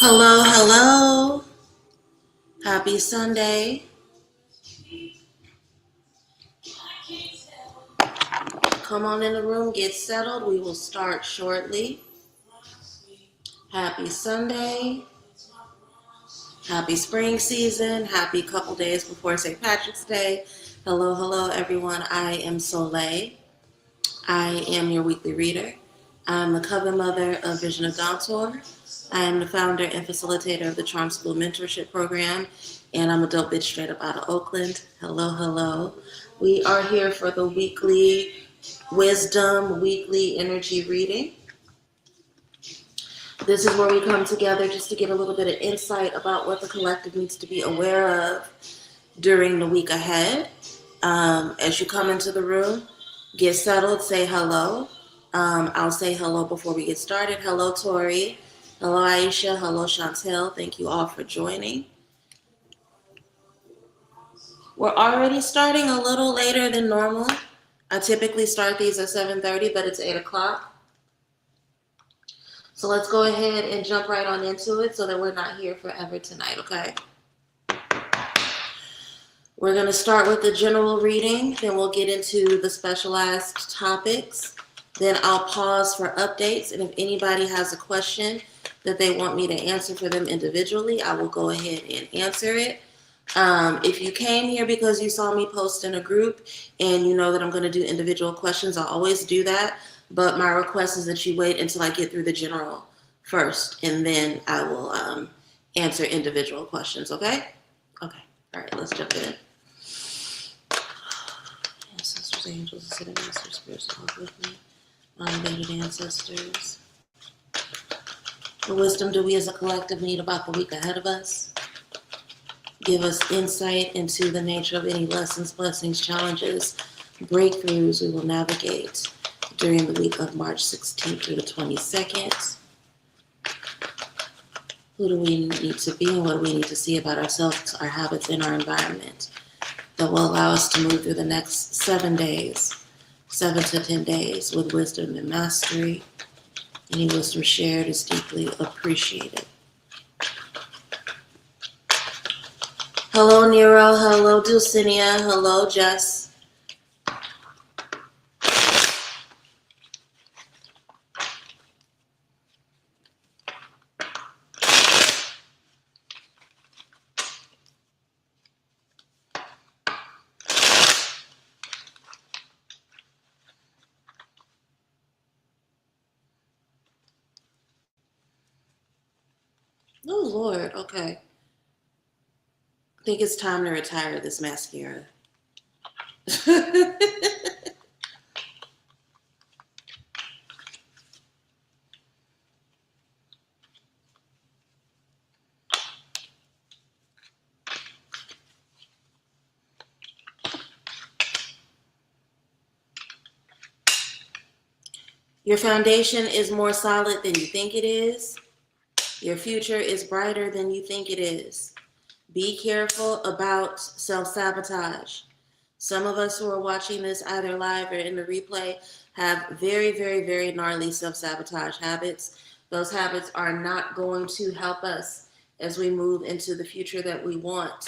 Hello, hello. Happy Sunday. Come on in the room, get settled. We will start shortly. Happy Sunday. Happy spring season. Happy couple days before St. Patrick's Day. Hello, hello, everyone. I am Soleil. I am your weekly reader. I'm the cover mother of Vision of Dawn Tour. I am the founder and facilitator of the Charm School Mentorship Program, and I'm a dope bitch straight up out of Oakland. Hello, hello. We are here for the weekly wisdom, weekly energy reading. This is where we come together just to get a little bit of insight about what the collective needs to be aware of during the week ahead. As you come into the room, get settled, say hello. I'll say hello before we get started. Hello, Tori. Hello, Aisha. Hello, Chantel. Thank you all for joining. We're already starting a little later than normal. I typically start these at 7:30, but it's 8 o'clock. So let's go ahead and jump right on into it so that we're not here forever tonight, okay? We're going to start with the general reading, then we'll get into the specialized topics. Then I'll pause for updates, and if anybody has a question that they want me to answer for them individually, I will go ahead and answer it. If you came here because you saw me post in a group and you know that I'm going to do individual questions, I'll always do that. But my request is that you wait until I get through the general first, and then I will answer individual questions, okay? Okay. All right, let's jump in. Ancestors, angels, ascended masters, spirits, walk with me. My embedded ancestors. What wisdom do we as a collective need about the week ahead of us? Give us insight into the nature of any lessons, blessings, challenges, breakthroughs we will navigate during the week of March 16th through the 22nd. Who do we need to be and what do we need to see about ourselves, our habits, and our environment that will allow us to move through the next 7 days, 7 to 10 days with wisdom and mastery. Any wisdom shared is deeply appreciated. Hello, Nero. Hello, Dulcinea. Hello, Jess. Oh, Lord. Okay. I think it's time to retire this mascara. Your foundation is more solid than you think it is. Your future is brighter than you think it is. Be careful about self-sabotage. Some of us who are watching this either live or in the replay have very, very, very gnarly self-sabotage habits. Those habits are not going to help us as we move into the future that we want,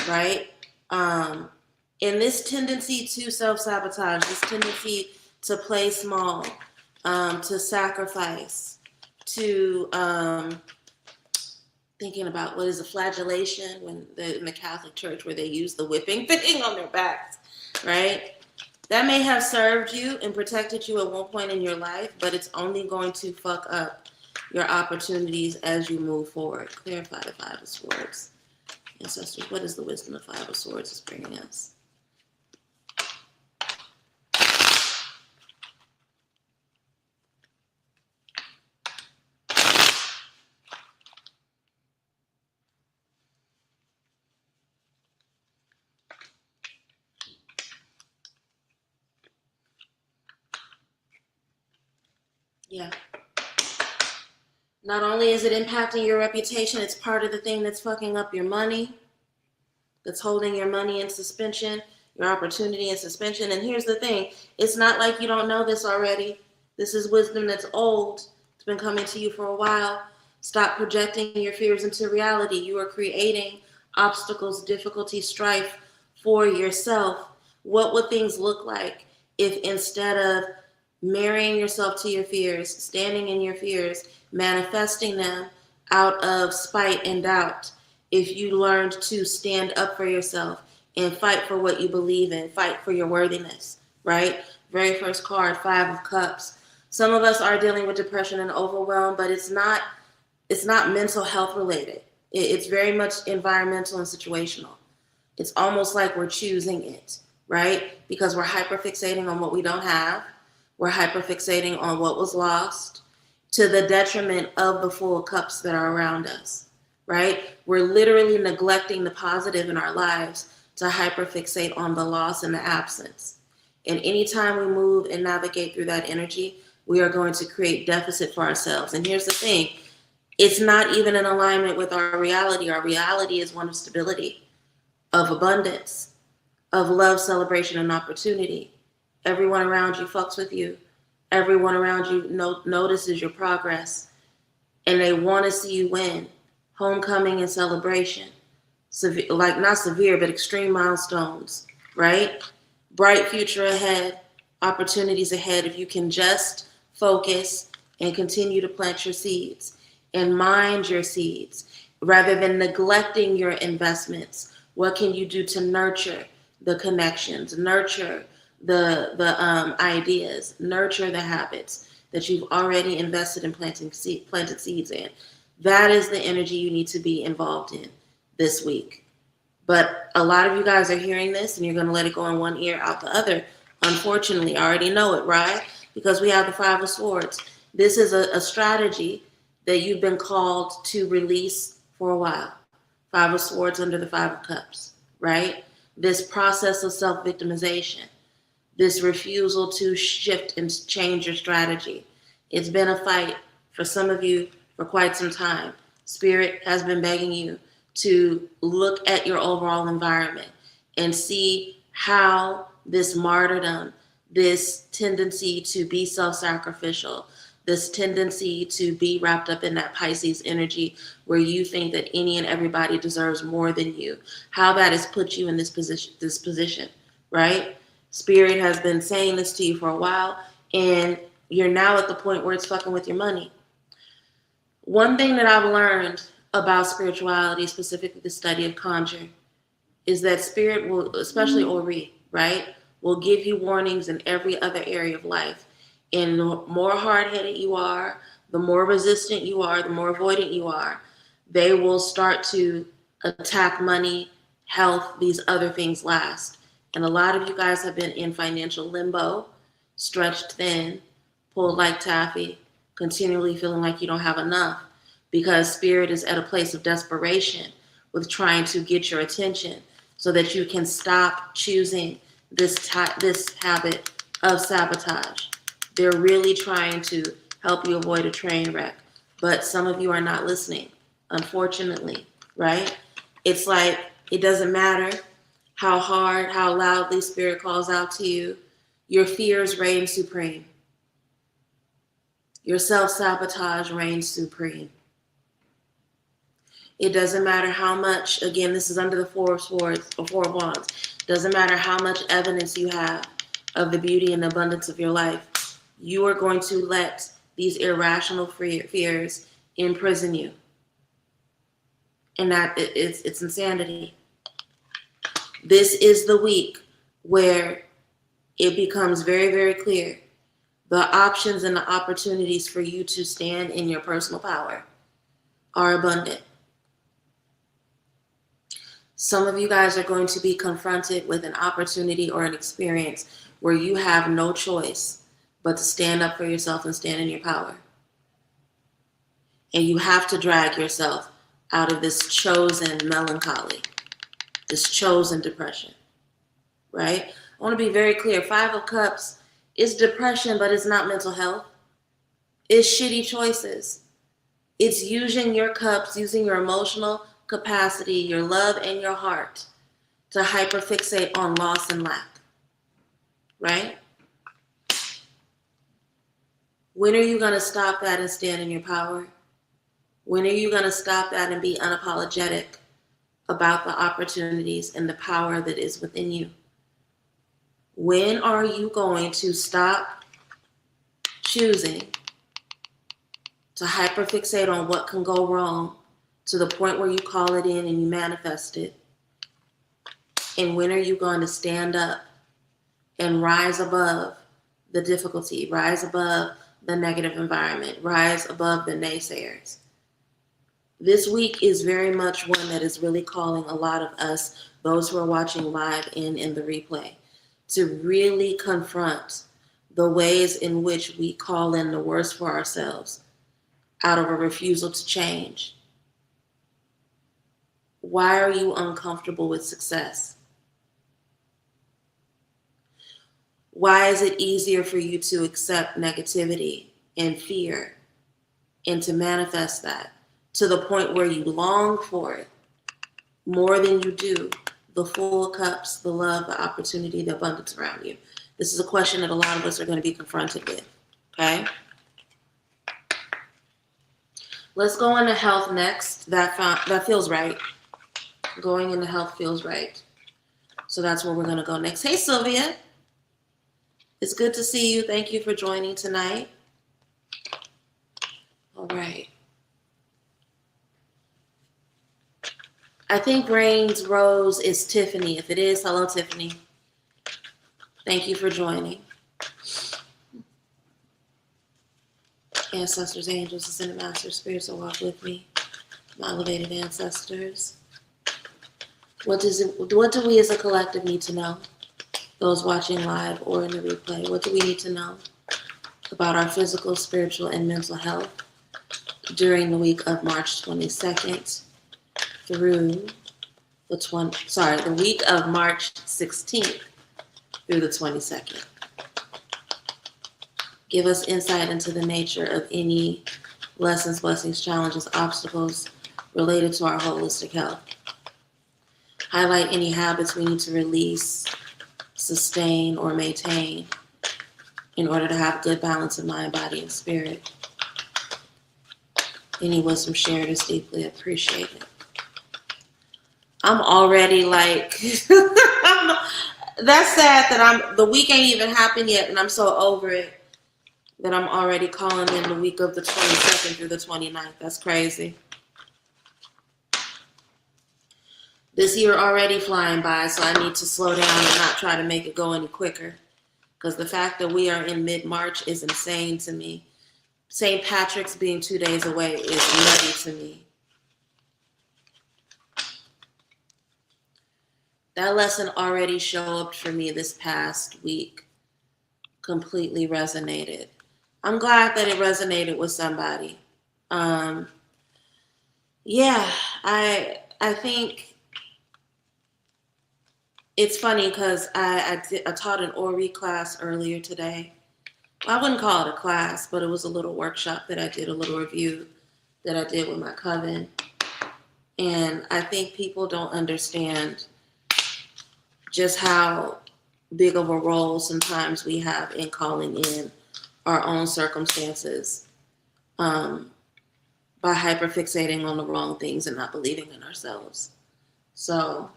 right? In this tendency to self-sabotage, this tendency to play small, to sacrifice, to thinking about what is a flagellation when in the Catholic Church where they use the whipping thing on their backs, right? That may have served you and protected you at one point in your life, but it's only going to fuck up your opportunities as you move forward. Clarify the Five of Swords. Ancestors, what is the wisdom the Five of Swords is bringing us? Yeah. Not only is it impacting your reputation, it's part of the thing that's fucking up your money, that's holding your money in suspension, your opportunity in suspension. And here's the thing. It's not like you don't know this already. This is wisdom that's old. It's been coming to you for a while. Stop projecting your fears into reality. You are creating obstacles, difficulty, strife for yourself. What would things look like if instead of marrying yourself to your fears, standing in your fears, manifesting them out of spite and doubt, if you learned to stand up for yourself and fight for what you believe in, fight for your worthiness, right? Very first card, 5 of Cups. Some of us are dealing with depression and overwhelm, but it's not mental health related. It's very much environmental and situational. It's almost like we're choosing it, right? Because we're hyperfixating on what we don't have. We're hyperfixating on what was lost to the detriment of the full cups that are around us, right? We're literally neglecting the positive in our lives to hyperfixate on the loss and the absence. And anytime we move and navigate through that energy, we are going to create deficit for ourselves. And here's the thing, it's not even in alignment with our reality. Our reality is one of stability, of abundance, of love, celebration, and opportunity. Everyone around you fucks with you. Everyone around you notices your progress, and they want to see you win. Homecoming and celebration. Like not severe, but extreme milestones, right? Bright future ahead, opportunities ahead if you can just focus and continue to plant your seeds and mind your seeds rather than neglecting your investments. What can you do to nurture the connections, nurture the ideas, nurture the habits that you've already invested in planted seeds in? That is the energy you need to be involved in this week. But a lot of you guys are hearing this and you're going to let it go in one ear, out the other. Unfortunately, I already know it, right? Because we have the 5 of Swords. This is a strategy that you've been called to release for a while. 5 of Swords under the 5 of Cups, right? This process of self-victimization, this refusal to shift and change your strategy. It's been a fight for some of you for quite some time. Spirit has been begging you to look at your overall environment and see how this martyrdom, this tendency to be self-sacrificial, this tendency to be wrapped up in that Pisces energy where you think that any and everybody deserves more than you, how that has put you in this position, right? Spirit has been saying this to you for a while, and you're now at the point where it's fucking with your money. One thing that I've learned about spirituality, specifically the study of conjure, is that spirit will, especially Ori, right, will give you warnings in every other area of life. And the more hard-headed you are, the more resistant you are, the more avoidant you are, they will start to attack money, health, these other things last. And a lot of you guys have been in financial limbo, stretched thin, pulled like taffy, continually feeling like you don't have enough because spirit is at a place of desperation with trying to get your attention so that you can stop choosing this habit of sabotage. They're really trying to help you avoid a train wreck, but some of you are not listening, unfortunately, right? It's like it doesn't matter how hard, how loudly spirit calls out to you. Your fears reign supreme. Your self-sabotage reigns supreme. It doesn't matter how much, again, this is under the 4 of Swords or 4 of Wands. Doesn't matter how much evidence you have of the beauty and abundance of your life. You are going to let these irrational fears imprison you. And that it's insanity. This is the week where it becomes very, very clear the options and the opportunities for you to stand in your personal power are abundant. Some of you guys are going to be confronted with an opportunity or an experience where you have no choice but to stand up for yourself and stand in your power. And you have to drag yourself out of this chosen melancholy, this chosen depression, right? I want to be very clear. 5 of Cups is depression, but it's not mental health. It's shitty choices. It's using your cups, using your emotional capacity, your love, and your heart to hyperfixate on loss and lack, right? When are you going to stop that and stand in your power? When are you going to stop that and be unapologetic about the opportunities and the power that is within you? When are you going to stop choosing to hyperfixate on what can go wrong to the point where you call it in and you manifest it? And when are you going to stand up and rise above the difficulty, rise above the negative environment, rise above the naysayers? This week is very much one that is really calling a lot of us, those who are watching live and in the replay, to really confront the ways in which we call in the worst for ourselves out of a refusal to change. Why are you uncomfortable with success? Why is it easier for you to accept negativity and fear and to manifest that to the point where you long for it more than you do the full cups, the love, the opportunity, the abundance around you? This is a question that a lot of us are going to be confronted with, okay? Let's go into health next. That feels right. Going into health feels right. So that's where we're going to go next. Hey, Sylvia. It's good to see you. Thank you for joining tonight. All right. I think Rain's Rose is Tiffany. If it is, hello, Tiffany. Thank you for joining. Ancestors, angels, ascended masters, spirits that walk with me. My elevated ancestors. What do we as a collective need to know? Those watching live or in the replay, what do we need to know about our physical, spiritual, and mental health during the week of March 22nd through the week of March 16th through the 22nd? Give us insight into the nature of any lessons, blessings, challenges, obstacles related to our holistic health. Highlight any habits we need to release, sustain, or maintain in order to have good balance of mind, body, and spirit. Any wisdom shared is deeply appreciated. I'm already like, that's sad that the week ain't even happened yet, and I'm so over it that I'm already calling in the week of the 22nd through the 29th. That's crazy. This year already flying by, so I need to slow down and not try to make it go any quicker. Because the fact that we are in mid-March is insane to me. St. Patrick's being 2 days away is nutty to me. That lesson already showed up for me this past week. Completely resonated. I'm glad that it resonated with somebody. Yeah, I think it's funny because I taught an Ori class earlier today. Well, I wouldn't call it a class, but it was a little workshop that I did, a little review that I did with my coven. And I think people don't understand just how big of a role sometimes we have in calling in our own circumstances by hyperfixating on the wrong things and not believing in ourselves. So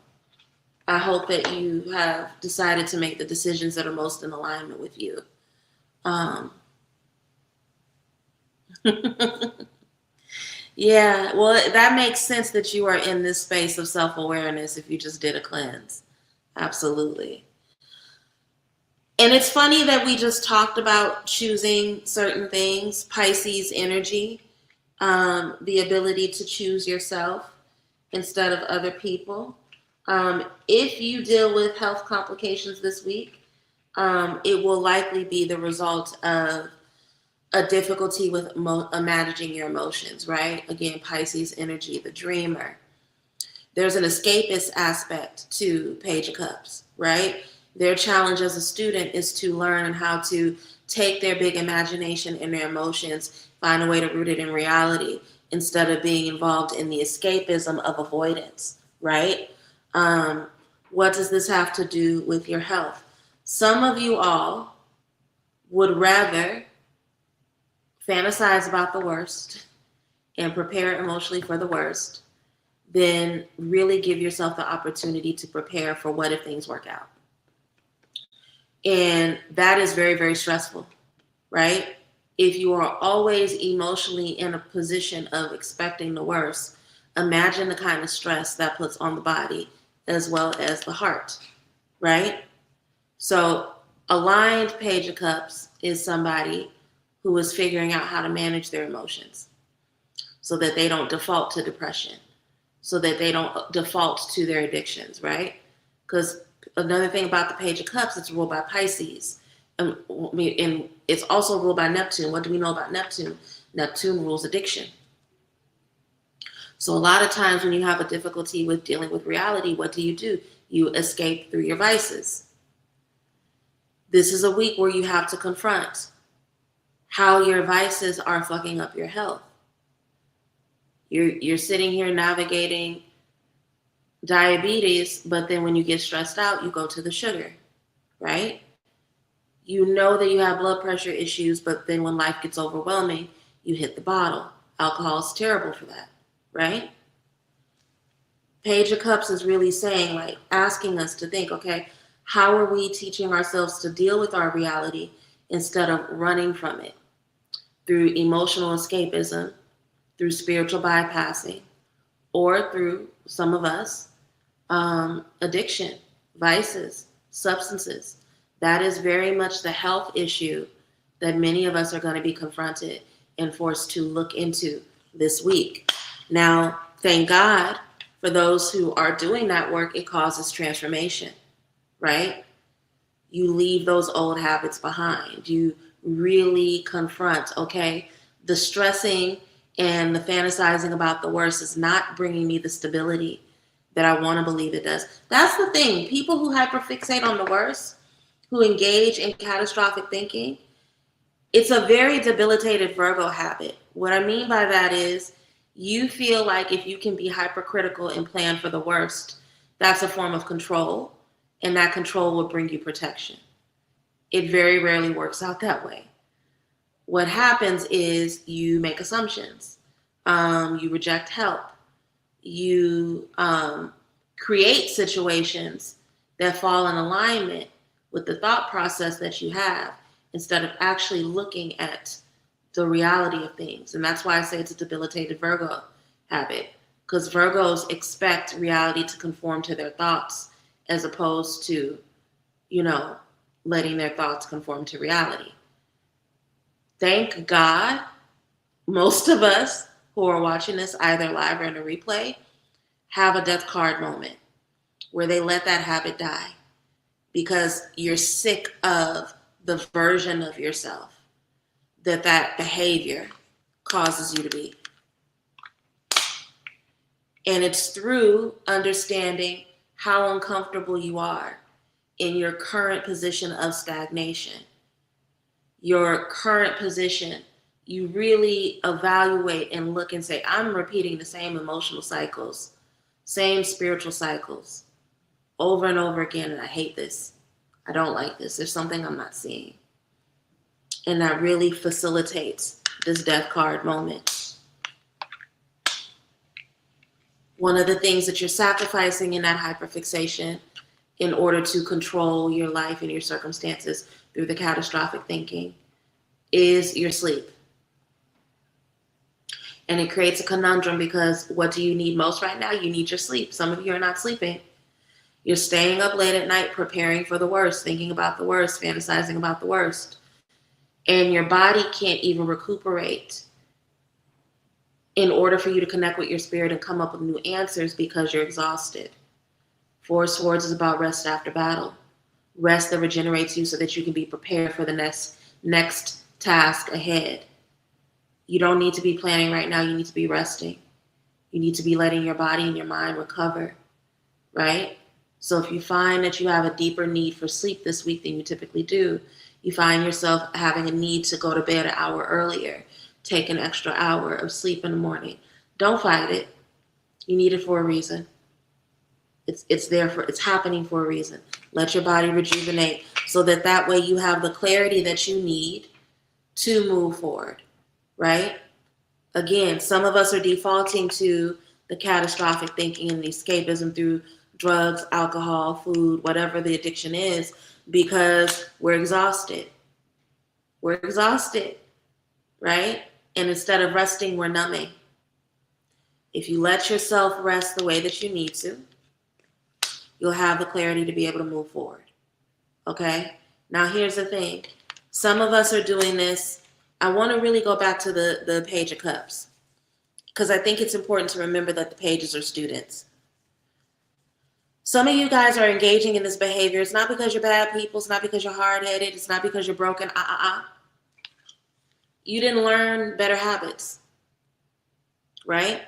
I hope that you have decided to make the decisions that are most in alignment with you. Yeah, well, that makes sense that you are in this space of self-awareness if you just did a cleanse. Absolutely. And it's funny that we just talked about choosing certain things, Pisces energy, the ability to choose yourself instead of other people. If you deal with health complications this week, it will likely be the result of a difficulty with managing your emotions, right? Again, Pisces energy, the dreamer. There's an escapist aspect to Page of Cups, right? Their challenge as a student is to learn how to take their big imagination and their emotions, find a way to root it in reality instead of being involved in the escapism of avoidance, right? What does this have to do with your health? Some of you all would rather fantasize about the worst and prepare emotionally for the worst, then really give yourself the opportunity to prepare for what if things work out. And that is very, very stressful, right? If you are always emotionally in a position of expecting the worst, imagine the kind of stress that puts on the body as well as the heart, right? So aligned Page of Cups is somebody who is figuring out how to manage their emotions so that they don't default to depression, so that they don't default to their addictions, right? Because another thing about the Page of Cups, it's ruled by Pisces. And it's also ruled by Neptune. What do we know about Neptune? Neptune rules addiction. So a lot of times when you have a difficulty with dealing with reality, what do? You escape through your vices. This is a week where you have to confront how your vices are fucking up your health. You're sitting here navigating diabetes, but then when you get stressed out, you go to the sugar, right? You know that you have blood pressure issues, but then when life gets overwhelming, you hit the bottle. Alcohol is terrible for that, right? Page of Cups is really saying, like, asking us to think, okay, how are we teaching ourselves to deal with our reality instead of running from it? Through emotional escapism, through spiritual bypassing, or through, some of us, addiction, vices, substances. That is very much the health issue that many of us are going to be confronted and forced to look into this week. Now, thank God for those who are doing that work. It causes transformation, right? You leave those old habits behind. You really confront, okay, the stressing and the fantasizing about the worst is not bringing me the stability that I want to believe it does. That's the thing. People who hyperfixate on the worst, who engage in catastrophic thinking, it's a very debilitated Virgo habit. What I mean by that is you feel like if you can be hypercritical and plan for the worst, that's a form of control, and that control will bring you protection. It very rarely works out that way. What happens is you make assumptions. You reject help. You create situations that fall in alignment with the thought process that you have instead of actually looking at the reality of things. And that's why I say it's a debilitated Virgo habit, because Virgos expect reality to conform to their thoughts as opposed to, letting their thoughts conform to reality. Thank God, most of us who are watching this either live or in a replay have a death card moment where they let that habit die because you're sick of the version of yourself that behavior causes you to be. And it's through understanding how uncomfortable you are in your current position of stagnation, your current position. You really evaluate and look and say, I'm repeating the same emotional cycles, same spiritual cycles over and over again, and I hate this. I don't like this. There's something I'm not seeing. And that really facilitates this death card moment. One of the things that you're sacrificing in that hyperfixation in order to control your life and your circumstances through the catastrophic thinking is your sleep. And it creates a conundrum because what do you need most right now? You need your sleep. Some of you are not sleeping. You're staying up late at night, preparing for the worst, thinking about the worst, fantasizing about the worst. And your body can't even recuperate in order for you to connect with your spirit and come up with new answers because you're exhausted. Four of Swords is about rest after battle. Rest that regenerates you so that you can be prepared for the next task ahead. You don't need to be planning right now. You need to be resting. You need to be letting your body and your mind recover, right? So if you find that you have a deeper need for sleep this week than you typically do, you find yourself having a need to go to bed an hour earlier, take an extra hour of sleep in the morning. Don't fight it. You need it for a reason. It's happening for a reason. Let your body rejuvenate so that way you have the clarity that you need to move forward, right? Again, some of us are defaulting to the catastrophic thinking and the escapism through drugs, alcohol, food, whatever the addiction is, because we're exhausted. We're exhausted, right? And instead of resting, we're numbing. If you let yourself rest the way that you need to, you'll have the clarity to be able to move forward. Okay? Now, here's the thing. Some of us are doing this. I want to really go back to the Page of Cups, because I think it's important to remember that the pages are students. Some of you guys are engaging in this behavior. It's not because you're bad people. It's not because you're hard-headed. It's not because you're broken. You didn't learn better habits, right?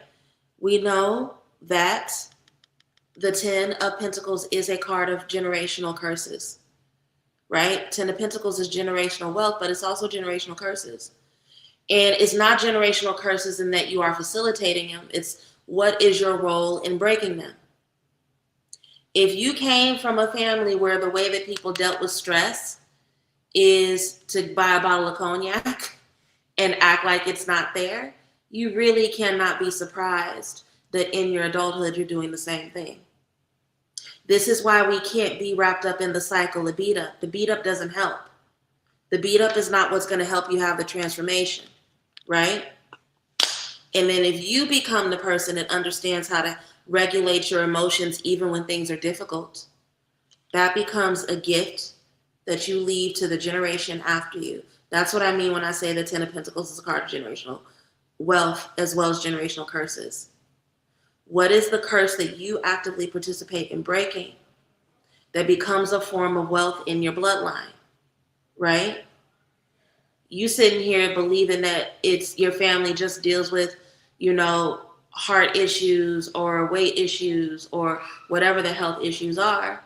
We know that the 10 of Pentacles is a card of generational curses, right? 10 of Pentacles is generational wealth, but it's also generational curses. And it's not generational curses in that you are facilitating them. It's what is your role in breaking them? If you came from a family where the way that people dealt with stress is to buy a bottle of cognac and act like it's not there, you really cannot be surprised that in your adulthood you're doing the same thing. This is why we can't be wrapped up in the cycle of beat up. The beat up doesn't help. The beat up is not what's going to help you have the transformation, right? And then if you become the person that understands how to regulate your emotions even when things are difficult, that becomes a gift that you leave to the generation after you. That's what I mean when I say the 10 of Pentacles is a card of generational wealth as well as generational curses. What is the curse that you actively participate in breaking that becomes a form of wealth in your bloodline, right? You sitting here believing that it's your family just deals with, heart issues or weight issues or whatever the health issues are.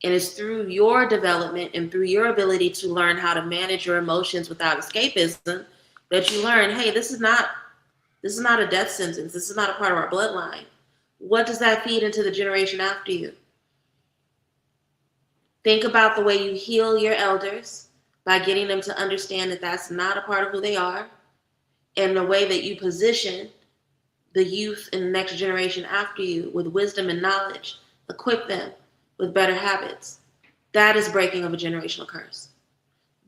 And it's through your development and through your ability to learn how to manage your emotions without escapism that you learn, hey, this is not a death sentence. This is not a part of our bloodline. What does that feed into the generation after you? Think about the way you heal your elders by getting them to understand that that's not a part of who they are, and the way that you position the youth and the next generation after you with wisdom and knowledge, equip them with better habits. That is breaking of a generational curse.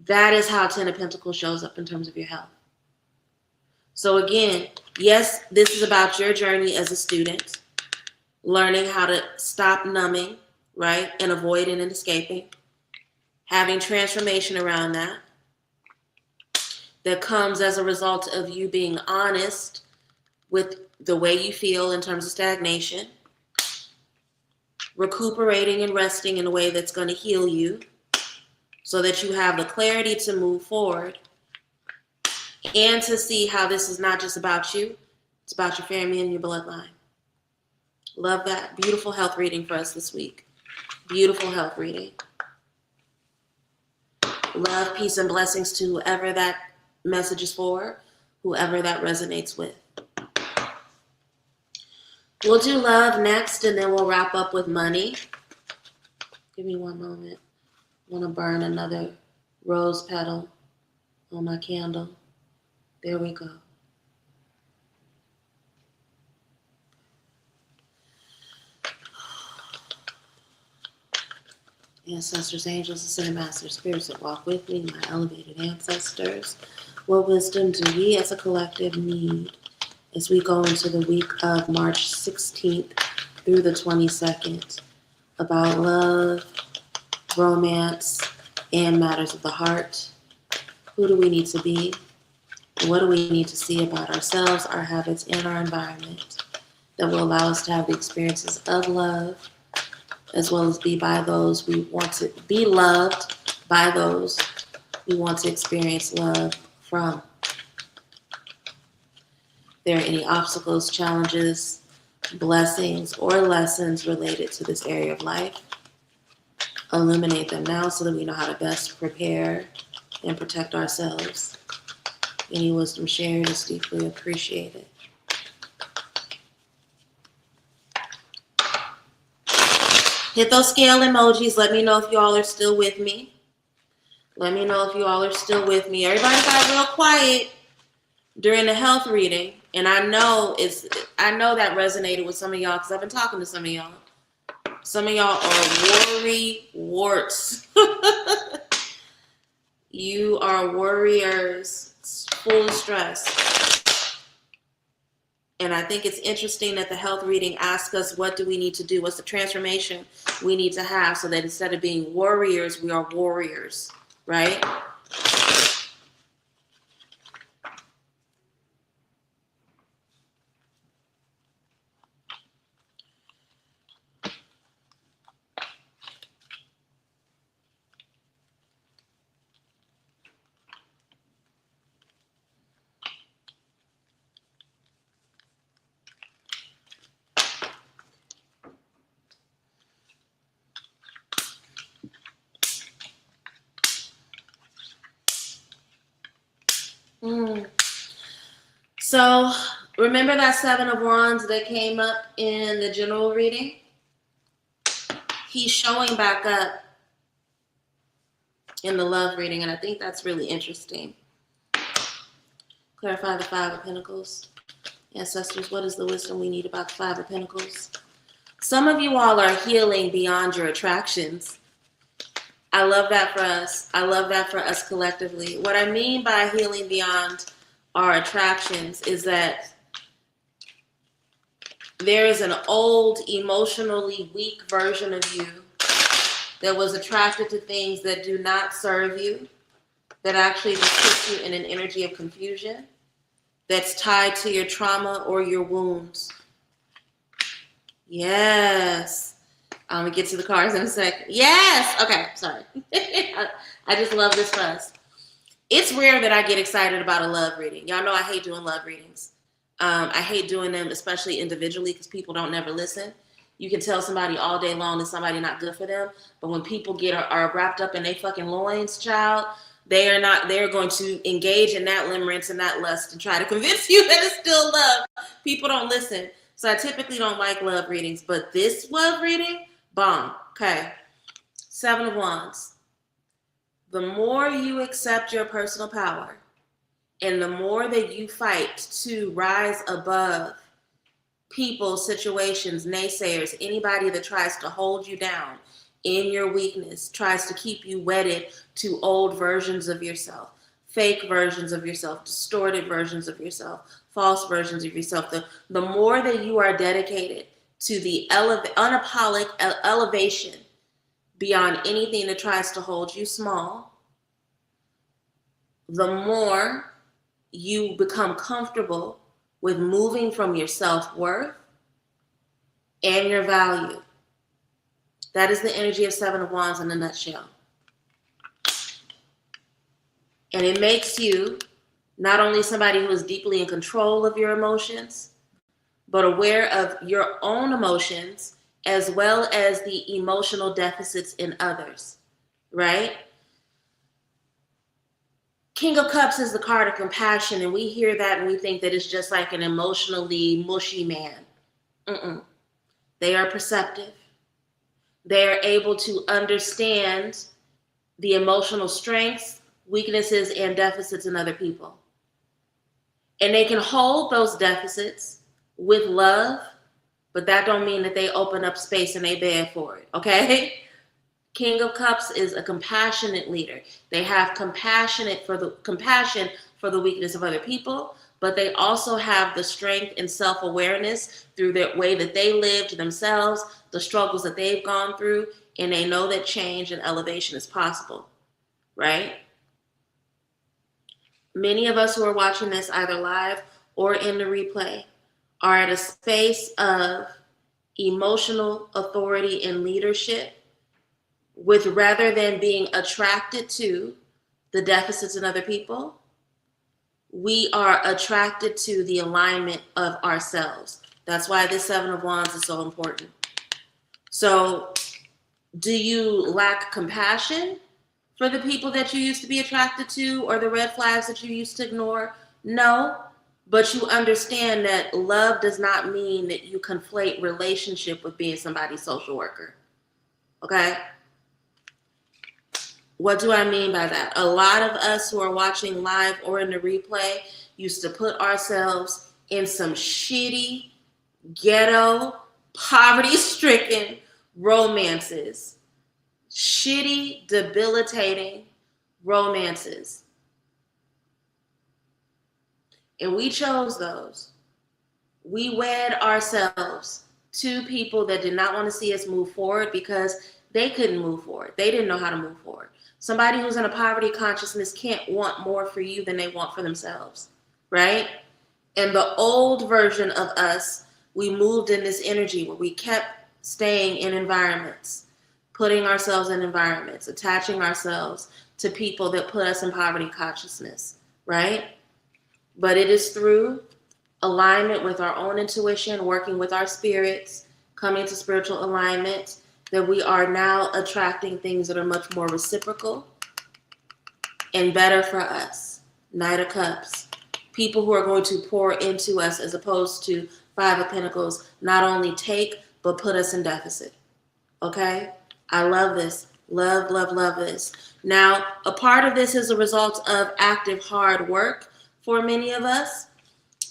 That is how 10 of Pentacles shows up in terms of your health. So again, yes, this is about your journey as a student, learning how to stop numbing, right, and avoiding and escaping, having transformation around that comes as a result of you being honest with the way you feel in terms of stagnation, recuperating and resting in a way that's going to heal you so that you have the clarity to move forward and to see how this is not just about you, it's about your family and your bloodline. Love that. Beautiful health reading for us this week. Beautiful health reading. Love, peace, and blessings to whoever that message is for, whoever that resonates with. We'll do love next, and then we'll wrap up with money. Give me one moment. I want to burn another rose petal on my candle. There we go. Ancestors, angels, ascended masters, spirits that walk with me, my elevated ancestors. What wisdom do we as a collective need as we go into the week of March 16th through the 22nd about love, romance, and matters of the heart? Who do we need to be? What do we need to see about ourselves, our habits, and our environment that will allow us to have the experiences of love, as well as be by those we want to be loved by those we want to experience love from? If there are any obstacles, challenges, blessings, or lessons related to this area of life, illuminate them now so that we know how to best prepare and protect ourselves. Any wisdom shared is deeply appreciated. Hit those scale emojis. Let me know if you all are still with me. Let me know if you all are still with me. Everybody got real quiet. during the health reading, and I know that resonated with some of y'all because I've been talking to some of y'all. Some of y'all are worry warts. You are worriers, full of stress. And I think it's interesting that the health reading asks us, what do we need to do? What's the transformation we need to have so that instead of being warriors, we are warriors, right? So remember that Seven of Wands that came up in the general reading? He's showing back up in the love reading, and I think that's really interesting. Clarify the Five of Pentacles. Ancestors, what is the wisdom we need about the Five of Pentacles? Some of you all are healing beyond your attractions. I love that for us. I love that for us collectively. What I mean by healing beyond our attractions is that there is an old, emotionally weak version of you that was attracted to things that do not serve you, that actually just puts you in an energy of confusion, that's tied to your trauma or your wounds. Yes. I'm going to get to the cards in a second. Yes. Okay. Sorry. I just love this for us. It's rare that I get excited about a love reading. Y'all know I hate doing love readings. I hate doing them, especially individually, because people don't never listen. You can tell somebody all day long that somebody not good for them. But when people are wrapped up in their fucking loins, child, they're going to engage in that limerence and that lust and try to convince you that it's still love. People don't listen. So I typically don't like love readings, but this love reading, bomb. Okay. Seven of Wands. The more you accept your personal power and the more that you fight to rise above people, situations, naysayers, anybody that tries to hold you down in your weakness, tries to keep you wedded to old versions of yourself, fake versions of yourself, distorted versions of yourself, false versions of yourself, the more that you are dedicated to the unapologetic elevation beyond anything that tries to hold you small, the more you become comfortable with moving from your self-worth and your value. That is the energy of Seven of Wands in a nutshell. And it makes you not only somebody who is deeply in control of your emotions, but aware of your own emotions as well as the emotional deficits in others, right? King of Cups is the card of compassion, and we hear that and we think that it's just like an emotionally mushy man. They are perceptive. They are able to understand the emotional strengths, weaknesses, and deficits in other people. And they can hold those deficits with love, but that don't mean that they open up space and they beg for it, okay? King of Cups is a compassionate leader. They have compassion for the weakness of other people, but they also have the strength and self-awareness through the way that they lived themselves, the struggles that they've gone through, and they know that change and elevation is possible, right? Many of us who are watching this either live or in the replay are at a space of emotional authority and leadership, with rather than being attracted to the deficits in other people, we are attracted to the alignment of ourselves. That's why this Seven of Wands is so important. So, do you lack compassion for the people that you used to be attracted to or the red flags that you used to ignore? No, but you understand that love does not mean that you conflate relationship with being somebody's social worker. Okay? What do I mean by that? A lot of us who are watching live or in the replay used to put ourselves in some shitty, ghetto, poverty-stricken romances. Shitty, debilitating romances. And we chose those. We wed ourselves to people that did not want to see us move forward because they couldn't move forward. They didn't know how to move forward. Somebody who's in a poverty consciousness can't want more for you than they want for themselves, right? And the old version of us, we moved in this energy where we kept staying in environments, putting ourselves in environments, attaching ourselves to people that put us in poverty consciousness, right? But it is through alignment with our own intuition, working with our spirits, coming to spiritual alignment, that we are now attracting things that are much more reciprocal and better for us. Knight of Cups. People who are going to pour into us as opposed to Five of Pentacles, not only take, but put us in deficit. Okay? I love this. Love, love, love this. Now, a part of this is a result of active hard work for many of us.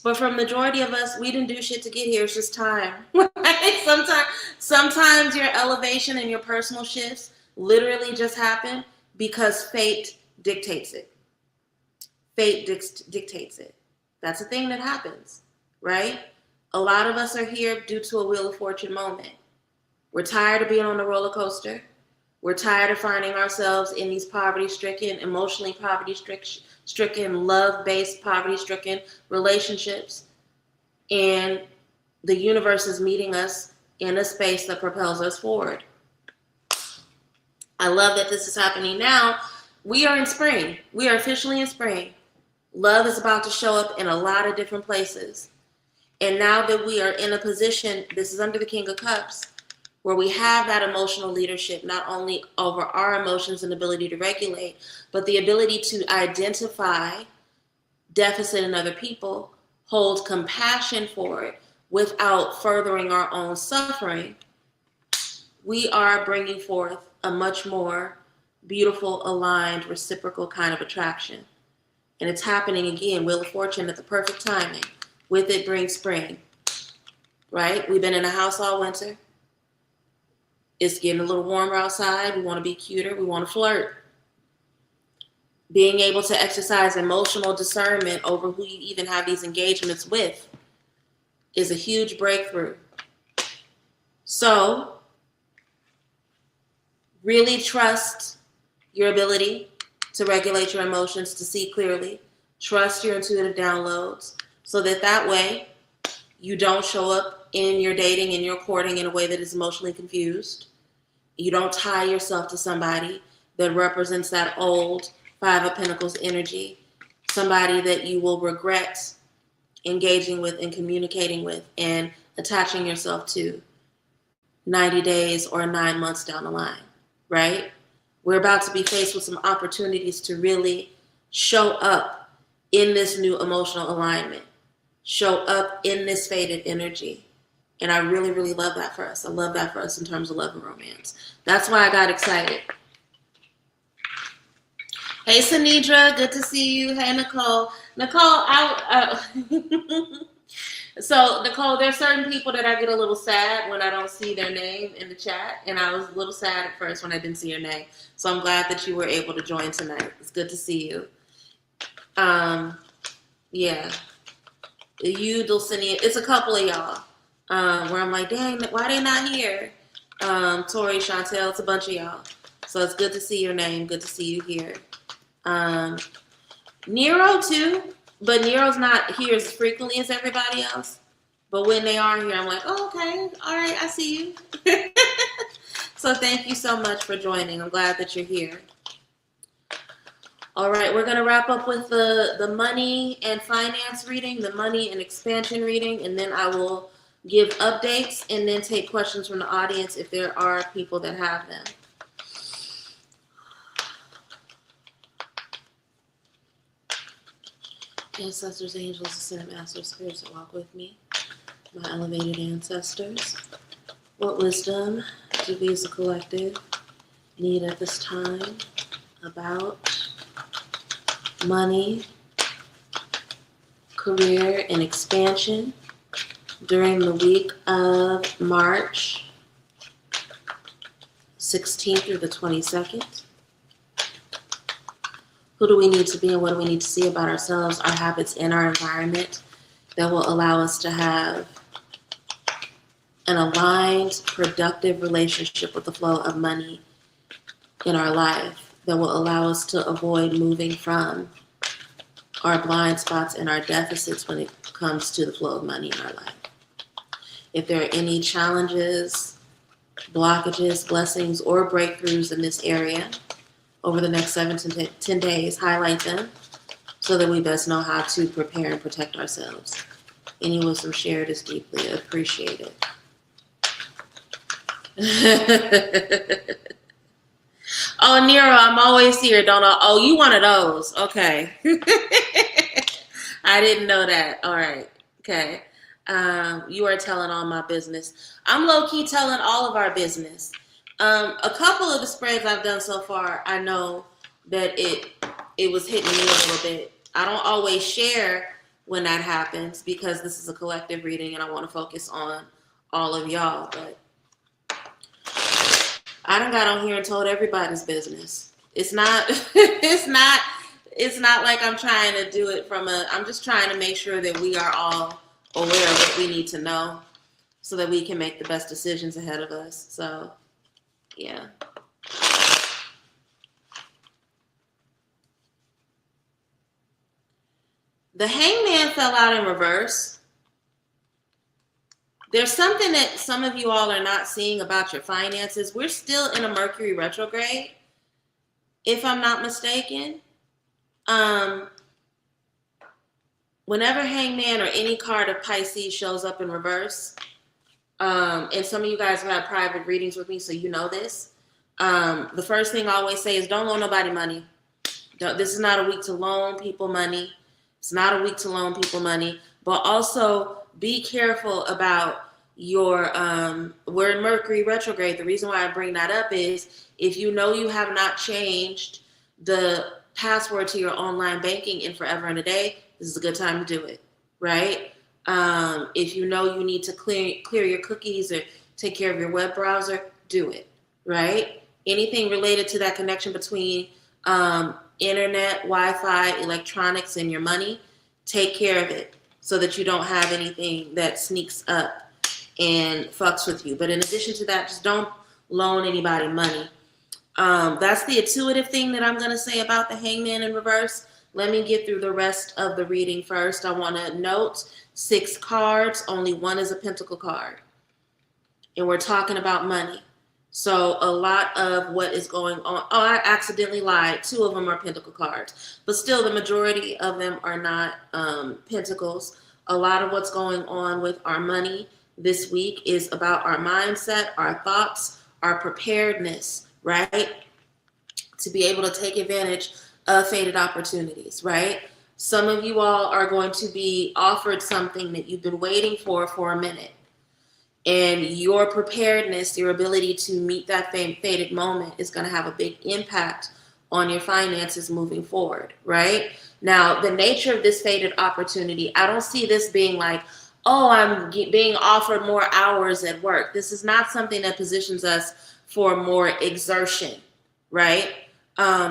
But for the majority of us, we didn't do shit to get here. It's just time. Sometimes your elevation and your personal shifts literally just happen because fate dictates it. Fate dictates it. That's a thing that happens, right? A lot of us are here due to a Wheel of Fortune moment. We're tired of being on the roller coaster. We're tired of finding ourselves in these poverty-stricken, emotionally poverty-stricken, love-based poverty-stricken relationships. And the universe is meeting us in a space that propels us forward. I love that this is happening now. We are in spring. We are officially in spring. Love is about to show up in a lot of different places. And now that we are in a position, this is under the King of Cups, where we have that emotional leadership, not only over our emotions and ability to regulate, but the ability to identify deficit in other people, hold compassion for it without furthering our own suffering. We are bringing forth a much more beautiful, aligned, reciprocal kind of attraction. And it's happening again, Wheel of Fortune at the perfect timing. With it brings spring, right? We've been in a house all winter. It's getting a little warmer outside. We want to be cuter. We want to flirt. Being able to exercise emotional discernment over who you even have these engagements with is a huge breakthrough. So, really trust your ability to regulate your emotions, to see clearly. Trust your intuitive downloads so that way you don't show up in your dating and your courting in a way that is emotionally confused. You don't tie yourself to somebody that represents that old Five of Pentacles energy, somebody that you will regret engaging with and communicating with and attaching yourself to 90 days or 9 months down the line, right? We're about to be faced with some opportunities to really show up in this new emotional alignment, show up in this faded energy. And I really, really love that for us. I love that for us in terms of love and romance. That's why I got excited. Hey, Sanidra, good to see you. Hey, Nicole. Nicole, so, Nicole, there's certain people that I get a little sad when I don't see their name in the chat. And I was a little sad at first when I didn't see your name. So I'm glad that you were able to join tonight. It's good to see you. Yeah. You, Dulcinea, it's a couple of y'all. Where I'm like, dang, why they not here? Tori, Chantel, it's a bunch of y'all. So it's good to see your name. Good to see you here. Nero too, but Nero's not here as frequently as everybody else. But when they are here, I'm like, oh, okay, all right, I see you. So thank you so much for joining. I'm glad that you're here. All right, we're going to wrap up with the money and finance reading, the money and expansion reading, and then I will give updates and then take questions from the audience if there are people that have them. Ancestors, angels, ascended masters, spirits that walk with me, my elevated ancestors. What wisdom do we as a collective need at this time? about money, career, and expansion during the week of March 16th through the 22nd. Who do we need to be and what do we need to see about ourselves, our habits, and our environment that will allow us to have an aligned, productive relationship with the flow of money in our life that will allow us to avoid moving from our blind spots and our deficits when it comes to the flow of money in our life. If there are any challenges, blockages, blessings, or breakthroughs in this area over the next 7 to 10 days, highlight them so that we best know how to prepare and protect ourselves. Any wisdom shared is deeply appreciated. Oh, Nero, I'm always here, don't I? Oh, you one of those. Okay. I didn't know that. All right. Okay. You are telling all my business. I'm low-key telling all of our business. A couple of the spreads I've done so far, I know that it was hitting me a little bit. I don't always share when that happens because this is a collective reading and I want to focus on all of y'all, but I done got on here and told everybody's business. It's not it's not like I'm trying to do it I'm just trying to make sure that we are all aware of what we need to know so that we can make the best decisions ahead of us. So, yeah. The Hangman fell out in reverse. There's something that some of you all are not seeing about your finances. We're still in a Mercury retrograde, if I'm not mistaken. Whenever Hangman or any card of Pisces shows up in reverse, and some of you guys have had private readings with me, so you know this. The first thing I always say is don't loan nobody money. This is not a week to loan people money. It's not a week to loan people money, but also be careful about your, we're in Mercury retrograde. The reason why I bring that up is if you know you have not changed the password to your online banking in forever and a day, this is a good time to do it, right? If you know you need to clear your cookies or take care of your web browser, do it, right? Anything related to that connection between internet, Wi-Fi, electronics, and your money, take care of it so that you don't have anything that sneaks up and fucks with you. But in addition to that, just don't loan anybody money. That's the intuitive thing that I'm going to say about the Hangman in reverse. Let me get through the rest of the reading first. I want to note 6 cards, only one is a pentacle card. And we're talking about money. So a lot of what is going on, oh, I accidentally lied. 2 of them are pentacle cards, but still the majority of them are not pentacles. A lot of what's going on with our money this week is about our mindset, our thoughts, our preparedness, right? To be able to take advantage of fated opportunities, right? Some of you all are going to be offered something that you've been waiting for a minute. And your preparedness, your ability to meet that fated moment is going to have a big impact on your finances moving forward, right? Now, the nature of this fated opportunity, I don't see this being like, oh, I'm being offered more hours at work. This is not something that positions us for more exertion, right?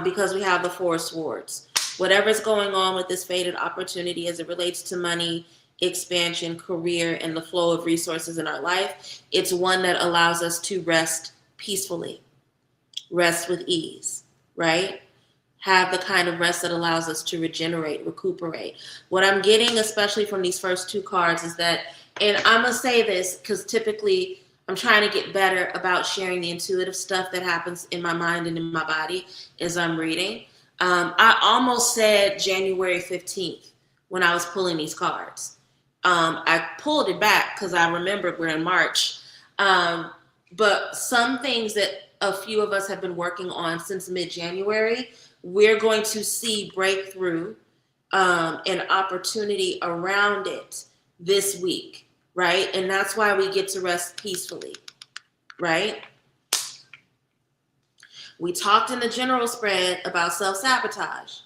Because we have the 4 swords. Whatever's going on with this fated opportunity as it relates to money, expansion, career, and the flow of resources in our life, it's one that allows us to rest peacefully, rest with ease, right? Have the kind of rest that allows us to regenerate, recuperate. What I'm getting, especially from these first 2 cards, is that, and I'm going to say this because typically I'm trying to get better about sharing the intuitive stuff that happens in my mind and in my body as I'm reading. I almost said January 15th when I was pulling these cards. I pulled it back because I remembered we're in March. But some things that a few of us have been working on since mid-January, we're going to see breakthrough and opportunity around it this week, right? And that's why we get to rest peacefully, right? We talked in the general spread about self-sabotage.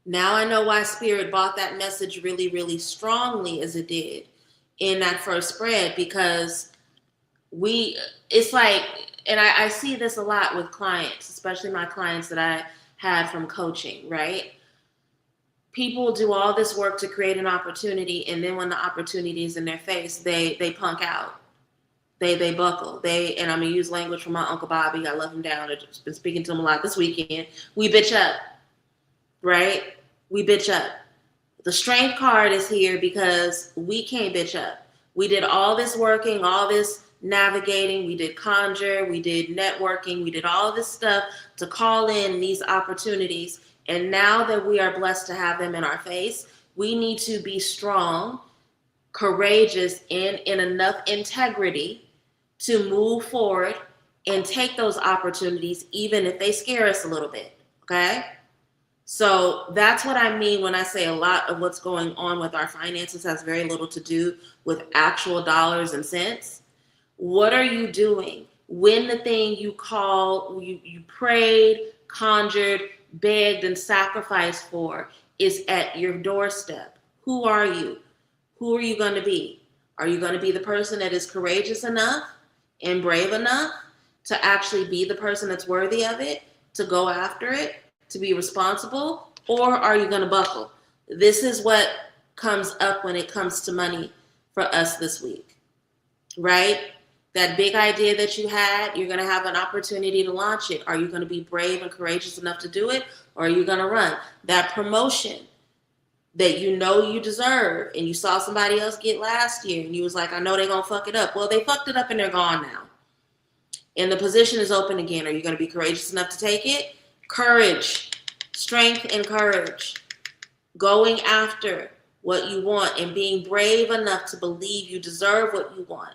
Now I know why Spirit bought that message really, really strongly as it did in that first spread, because it's like, and I see this a lot with clients, especially my clients that I had from coaching, right? People do all this work to create an opportunity, and then when the opportunity is in their face, they punk out. They buckle. And I'm gonna use language from my Uncle Bobby. I love him down. I've been speaking to him a lot this weekend. We bitch up, right? We bitch up. The strength card is here because we can't bitch up. We did all this working, all this navigating. We did conjure, we did networking, we did all this stuff to call in these opportunities. And now that we are blessed to have them in our face, we need to be strong, courageous, and in enough integrity to move forward and take those opportunities, even if they scare us a little bit, okay? So that's what I mean when I say a lot of what's going on with our finances has very little to do with actual dollars and cents. What are you doing when the thing you prayed, conjured, begged, and sacrificed for is at your doorstep? Who are you? Who are you going to be? Are you going to be the person that is courageous enough and brave enough to actually be the person that's worthy of it, to go after it, to be responsible, or are you going to buckle? This is what comes up when it comes to money for us this week, right? That big idea that you had, you're going to have an opportunity to launch it. Are you going to be brave and courageous enough to do it, or are you going to run? That promotion that you know you deserve and you saw somebody else get last year and you was like, I know they're going to fuck it up. Well, they fucked it up and they're gone now. And the position is open again. Are you going to be courageous enough to take it? Courage, strength and courage, going after what you want and being brave enough to believe you deserve what you want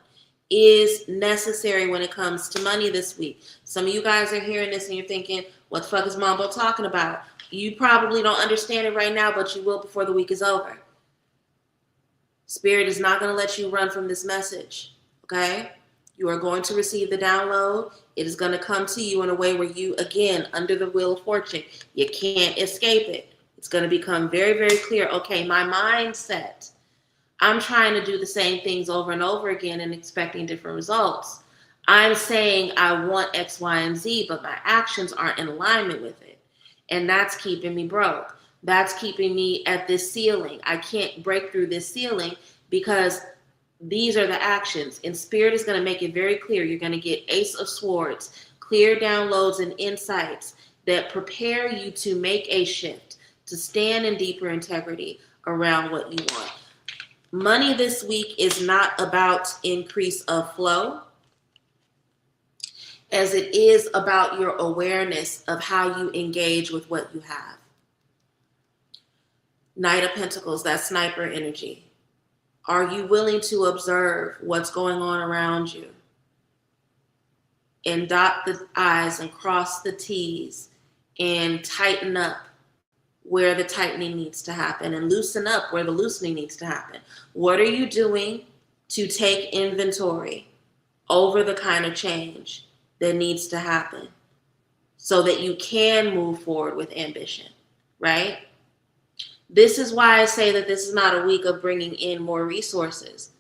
is necessary when it comes to money this week. Some of you guys are hearing this and you're thinking, what the fuck is Mambo talking about? You probably don't understand it right now, but you will before the week is over. Spirit is not going to let you run from this message, okay? You are going to receive the download. It is going to come to you in a way where you, again, under the wheel of fortune, you can't escape it. It's going to become very, very clear. Okay, my mindset, I'm trying to do the same things over and over again and expecting different results. I'm saying I want X, Y, and Z, but my actions aren't in alignment with it. And that's keeping me broke. That's keeping me at this ceiling. I can't break through this ceiling because these are the actions. And Spirit is going to make it very clear. You're going to get Ace of Swords, clear downloads and insights that prepare you to make a shift, to stand in deeper integrity around what you want. Money this week is not about increase of flow, as it is about your awareness of how you engage with what you have. Knight of Pentacles, that sniper energy. Are you willing to observe what's going on around you and dot the I's and cross the T's and tighten up where the tightening needs to happen and loosen up where the loosening needs to happen? What are you doing to take inventory over the kind of change that needs to happen so that you can move forward with ambition, right? This is why I say that this is not a week of bringing in more resources,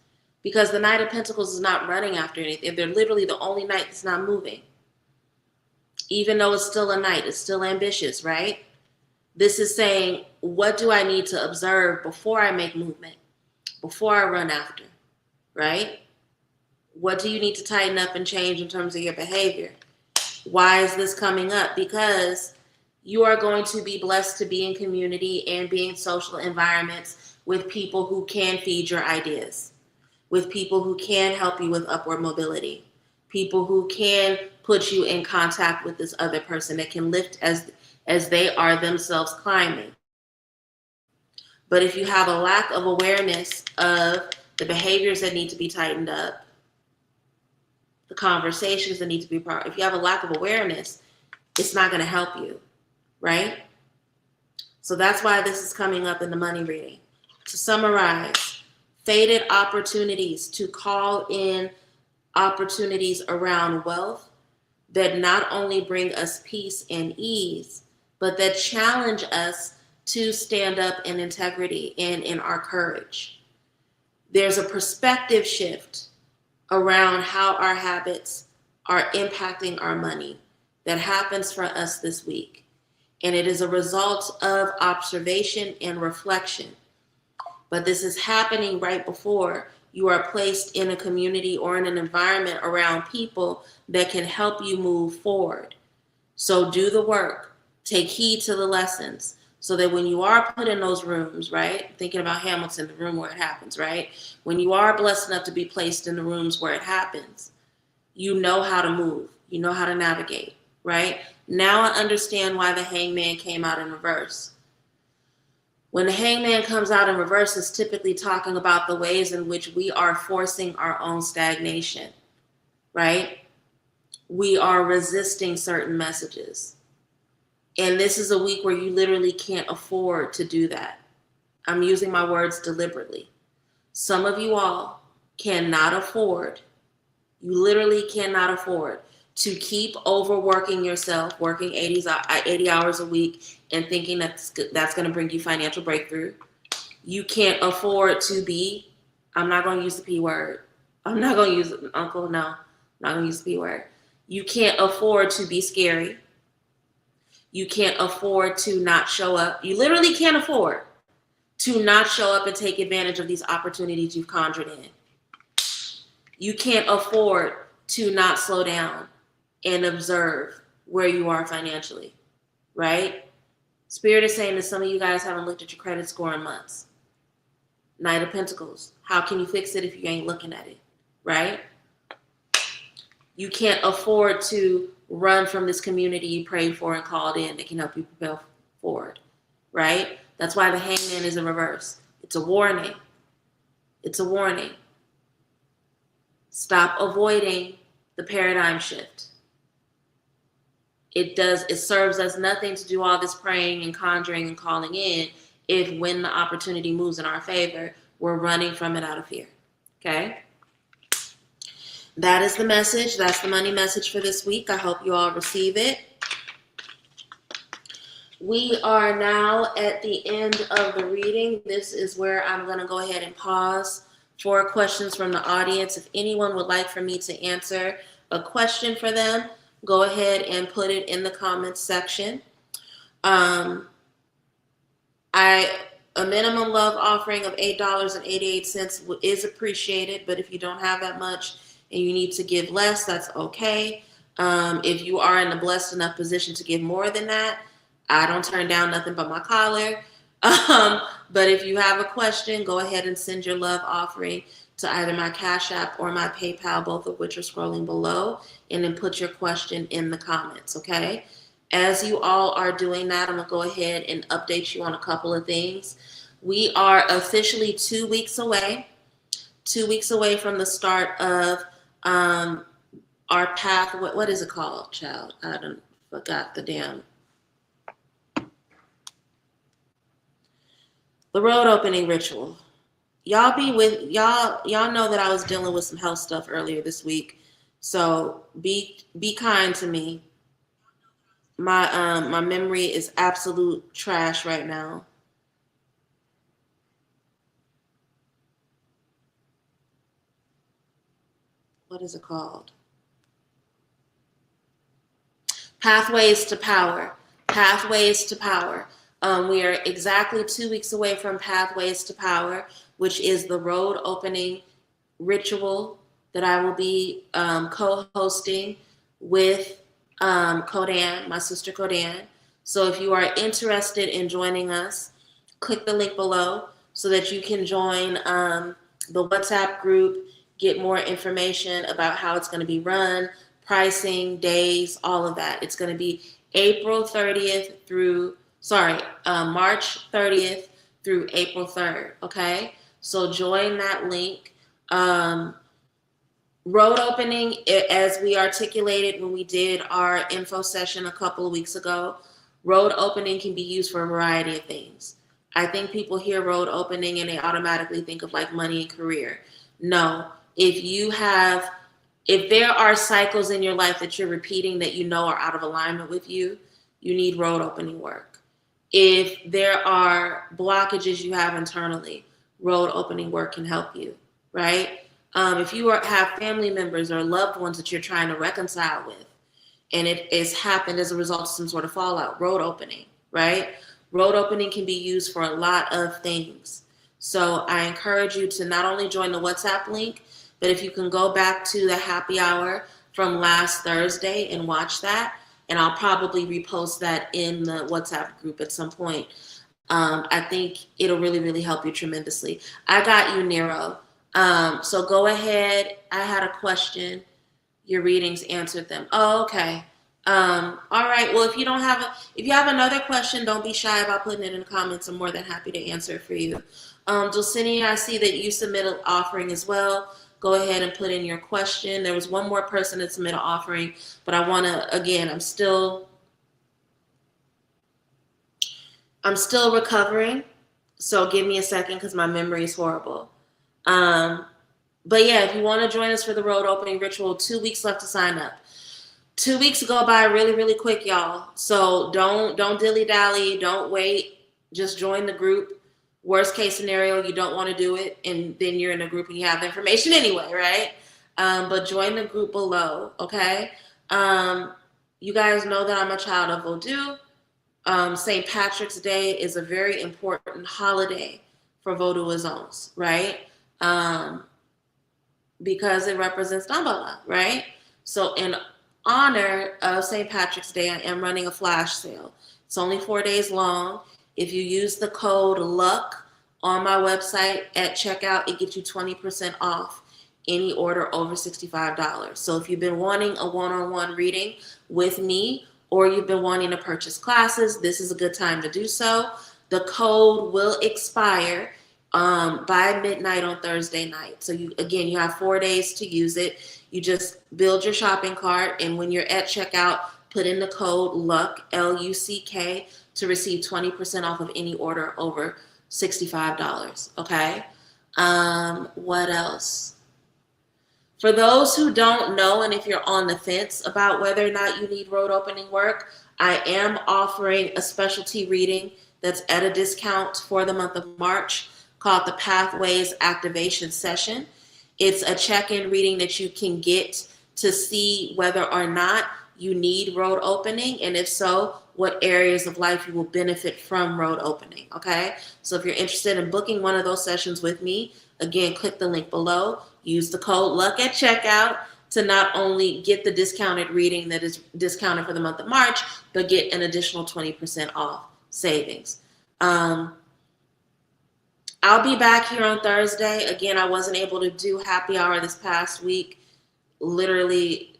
because the Knight of Pentacles is not running after anything. They're literally the only knight that's not moving. Even though it's still a knight, it's still ambitious, right? This is saying, what do I need to observe before I make movement, before I run after, right? What do you need to tighten up and change in terms of your behavior? Why is this coming up? Because you are going to be blessed to be in community and be in social environments with people who can feed your ideas, with people who can help you with upward mobility, people who can put you in contact with this other person that can lift as they are themselves climbing. But if you have a lack of awareness of the behaviors that need to be tightened up, the conversations that need to be part, if you have a lack of awareness, it's not going to help you, right? So that's why this is coming up in the money reading. To summarize, fated opportunities to call in opportunities around wealth, that not only bring us peace and ease, but that challenge us to stand up in integrity and in our courage. There's a perspective shift around how our habits are impacting our money that happens for us this week. And it is a result of observation and reflection. But this is happening right before you are placed in a community or in an environment around people that can help you move forward. So do the work, take heed to the lessons, so that when you are put in those rooms, right? Thinking about Hamilton, the room where it happens, right? When you are blessed enough to be placed in the rooms where it happens, you know how to move, you know how to navigate, right? Now I understand why the hangman came out in reverse. When the hangman comes out in reverse, it's typically talking about the ways in which we are forcing our own stagnation, right? We are resisting certain messages. And this is a week where you literally can't afford to do that. I'm using my words deliberately. Some of you all cannot afford, you literally cannot afford to keep overworking yourself, working 80 hours a week and thinking that's going to bring you financial breakthrough. You can't afford to be, I'm not going to use the P word. I'm not going to use uncle, no. I'm not going to use the P word. You can't afford to be scary. You can't afford to not show up. You literally can't afford to not show up and take advantage of these opportunities you've conjured in. You can't afford to not slow down and observe where you are financially, right? Spirit is saying that some of you guys haven't looked at your credit score in months. Knight of Pentacles. How can you fix it if you ain't looking at it, right? You can't afford to run from this community you prayed for and called in that can help you propel forward, right? That's why the hangman is in reverse. It's a warning. It's a warning. Stop avoiding the paradigm shift. It serves us nothing to do all this praying and conjuring and calling in if when the opportunity moves in our favor, we're running from it out of fear, okay? That is the message. That's the money message for this week. I hope you all receive it. We are now at the end of the reading. This is where I'm going to go ahead and pause for questions from the audience. If anyone would like for me to answer a question for them, go ahead and put it in the comments section. A minimum love offering of $8.88 is appreciated, but if you don't have that much and you need to give less, that's okay. If you are in a blessed enough position to give more than that, I don't turn down nothing but my collar. But if you have a question, go ahead and send your love offering to either my Cash App or my PayPal, both of which are scrolling below, and then put your question in the comments, okay? As you all are doing that, I'm going to go ahead and update you on a couple of things. We are officially 2 weeks away from the start of our path. What is it called, child? I forgot the damn. The road opening ritual. Y'all know that I was dealing with some health stuff earlier this week. So be kind to me. My memory is absolute trash right now. What is it called? Pathways to Power. Pathways to Power. We are exactly 2 weeks away from Pathways to Power, which is the road opening ritual that I will be co-hosting with Kodan, my sister Kodan. So if you are interested in joining us, click the link below so that you can join the WhatsApp group, get more information about how it's going to be run, pricing, days, all of that. It's going to be March 30th through April 3rd, okay? So join that link. Road opening, as we articulated when we did our info session a couple of weeks ago, road opening can be used for a variety of things. I think people hear road opening and they automatically think of like money and career. No, if you have If there are cycles in your life that you're repeating that you know are out of alignment with you, you need road opening work. If there are blockages you have internally, road opening work can help you, right? If you have family members or loved ones that you're trying to reconcile with, and it has happened as a result of some sort of fallout, road opening, right? Road opening can be used for a lot of things. So I encourage you to not only join the WhatsApp link, but if you can go back to the happy hour from last Thursday and watch that, and I'll probably repost that in the WhatsApp group at some point. I think it'll really, really help you tremendously. I got you, Nero. So go ahead. I had a question. Your readings answered them. Oh, okay. All right. Well, if you have another question, don't be shy about putting it in the comments. I'm more than happy to answer it for you. Dulcinea, I see that you submitted an offering as well. Go ahead and put in your question. There was one more person that submitted an offering, but I want to, again, I'm still recovering. So give me a second because my memory is horrible. But yeah, if you want to join us for the road opening ritual, 2 weeks left to sign up. 2 weeks go by really, really quick, y'all. So don't dilly-dally. Don't wait. Just join the group. Worst case scenario, you don't want to do it, and then you're in a group and you have the information anyway, right? But join the group below, okay? You guys know that I'm a child of Vodou. St. Patrick's Day is a very important holiday for Vodouisms, right? Because it represents Dambala, right? So in honor of St. Patrick's Day, I am running a flash sale. It's only 4 days long. If you use the code LUCK on my website at checkout, it gets you 20% off any order over $65. So if you've been wanting a one-on-one reading with me, or you've been wanting to purchase classes, this is a good time to do so. The code will expire by midnight on Thursday night. So you have 4 days to use it. You just build your shopping cart, and when you're at checkout, put in the code LUCK, L-U-C-K, to receive 20% off of any order over $65, okay? What else? For those who don't know, and if you're on the fence about whether or not you need road opening work, I am offering a specialty reading that's at a discount for the month of March called the Pathways Activation Session. It's a check-in reading that you can get to see whether or not you need road opening, and if so, what areas of life you will benefit from road opening, okay? So if you're interested in booking one of those sessions with me, again, click the link below. Use the code LUCK at checkout to not only get the discounted reading that is discounted for the month of March, but get an additional 20% off savings. I'll be back here on Thursday. Again, I wasn't able to do happy hour this past week. Literally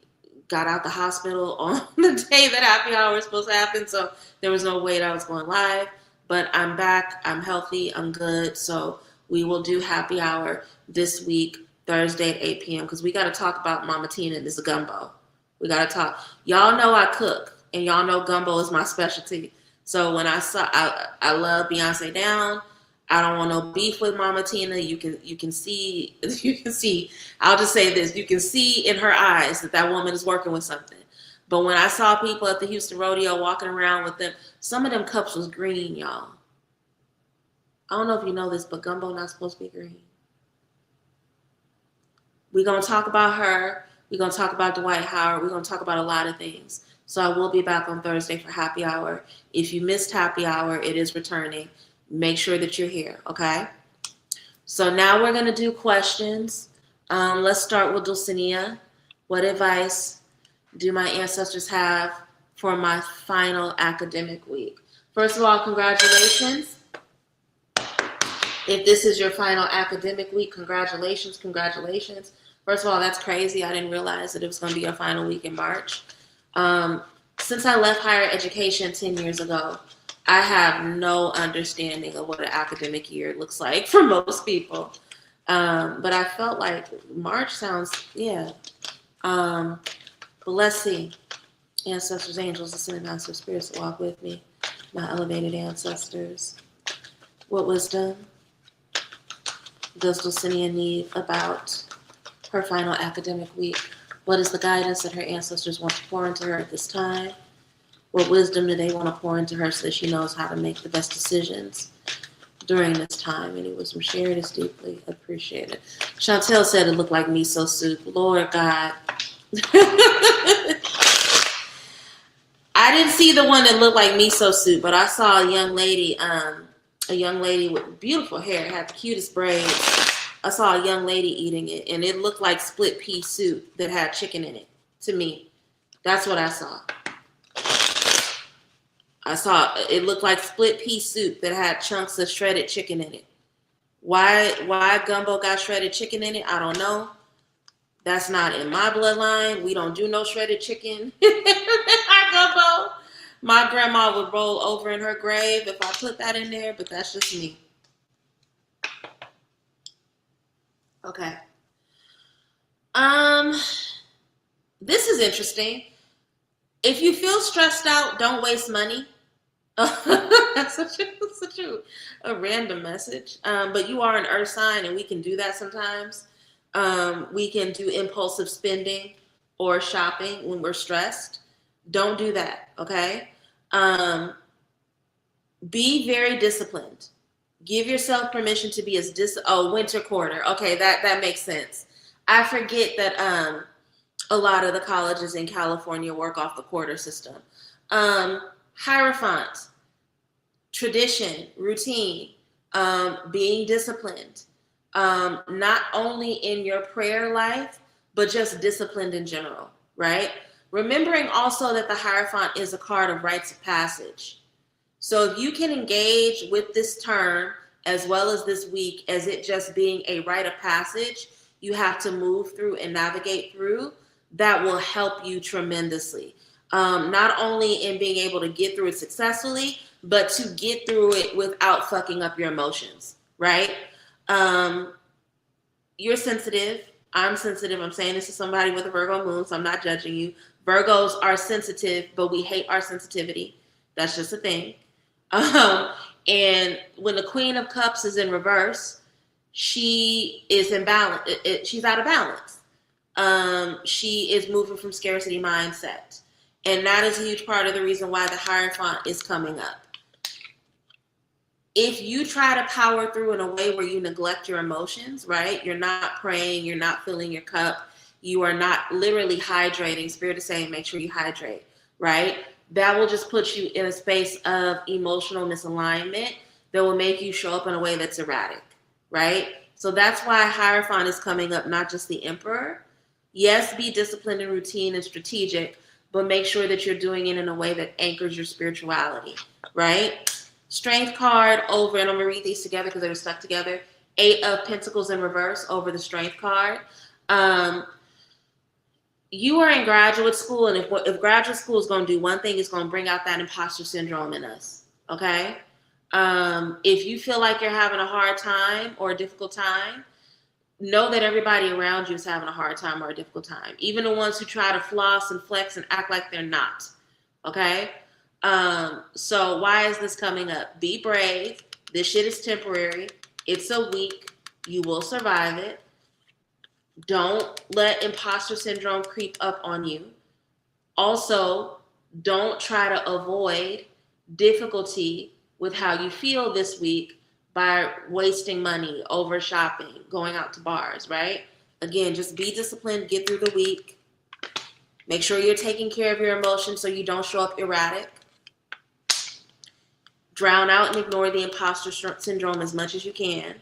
got out the hospital on the day that happy hour was supposed to happen, so there was no way that I was going live. But I'm back. I'm healthy. I'm good. So we will do happy hour this week, Thursday at 8 p.m. because we got to talk about Mama Tina and this gumbo. We got to talk. Y'all know I cook, and y'all know gumbo is my specialty. So when I love Beyonce Down. I don't want no beef with Mama Tina. You can see. I'll just say this: you can see in her eyes that woman is working with something. But when I saw people at the Houston Rodeo walking around with them, some of them cups was green, y'all. I don't know if you know this, but gumbo not supposed to be green. We're gonna talk about her. We're gonna talk about Dwight Howard. We're gonna talk about a lot of things. So I will be back on Thursday for happy hour. If you missed happy hour, it is returning. Make sure that you're here, okay? So now we're going to do questions. Let's start with Dulcinea. What advice do my ancestors have for my final academic week? First of all, congratulations. If this is your final academic week, congratulations, congratulations. First of all, that's crazy. I didn't realize that it was going to be your final week in March. Since I left higher education 10 years ago, I have no understanding of what an academic year looks like for most people. But I felt like March sounds, yeah. But let's see. Ancestors, angels, ascended masters, spirits that walk with me. My elevated ancestors. What wisdom does Dulcinea need about her final academic week? What is the guidance that her ancestors want to pour into her at this time? What wisdom do they want to pour into her so that she knows how to make the best decisions during this time? Any wisdom shared is deeply appreciated. Chantel said it looked like miso soup. Lord God. I didn't see the one that looked like miso soup, but I saw a young lady with beautiful hair, had the cutest braids. I saw a young lady eating it, and it looked like split pea soup that had chicken in it to me. That's what I saw. It looked like split pea soup that had chunks of shredded chicken in it. Why gumbo got shredded chicken in it, I don't know. That's not in my bloodline. We don't do no shredded chicken in our gumbo. My grandma would roll over in her grave if I put that in there, but that's just me. Okay. This is interesting. If you feel stressed out, don't waste money. That's such a random message. But you are an earth sign, and we can do that sometimes. We can do impulsive spending or shopping when we're stressed. Don't do that, okay? Be very disciplined. Give yourself permission to be as winter quarter. Okay, that makes sense. I forget that a lot of the colleges in California work off the quarter system. Hierophant, tradition, routine, being disciplined, not only in your prayer life, but just disciplined in general, right? Remembering also that the Hierophant is a card of rites of passage. So if you can engage with this term as well as this week as it just being a rite of passage you have to move through and navigate through, that will help you tremendously. Not only in being able to get through it successfully, but to get through it without fucking up your emotions, right? You're sensitive. I'm sensitive. I'm saying this to somebody with a Virgo moon, so I'm not judging you. Virgos are sensitive, but we hate our sensitivity. That's just a thing. And when the Queen of Cups is in reverse, she is imbalance. She's out of balance. She is moving from scarcity mindset. And that is a huge part of the reason why the Hierophant is coming up. If you try to power through in a way where you neglect your emotions, right? You're not praying, you're not filling your cup, you are not literally hydrating. Spirit is saying, make sure you hydrate, right? That will just put you in a space of emotional misalignment that will make you show up in a way that's erratic, right? So that's why Hierophant is coming up, not just the Emperor. Yes, be disciplined and routine and strategic, but make sure that you're doing it in a way that anchors your spirituality, right? Strength card over, and I'm going to read these together because they were stuck together. 8 of Pentacles in reverse over the Strength card. You are in graduate school, and if graduate school is going to do one thing, it's going to bring out that imposter syndrome in us, okay? If you feel like you're having a hard time or a difficult time, know that everybody around you is having a hard time or a difficult time. Even the ones who try to floss and flex and act like they're not, okay? So why is this coming up? Be brave. This shit is temporary. It's a week. You will survive it. Don't let imposter syndrome creep up on you. Also, don't try to avoid difficulty with how you feel this week by wasting money, over shopping, going out to bars, right? Again, just be disciplined, get through the week. Make sure you're taking care of your emotions so you don't show up erratic. Drown out and ignore the imposter syndrome as much as you can.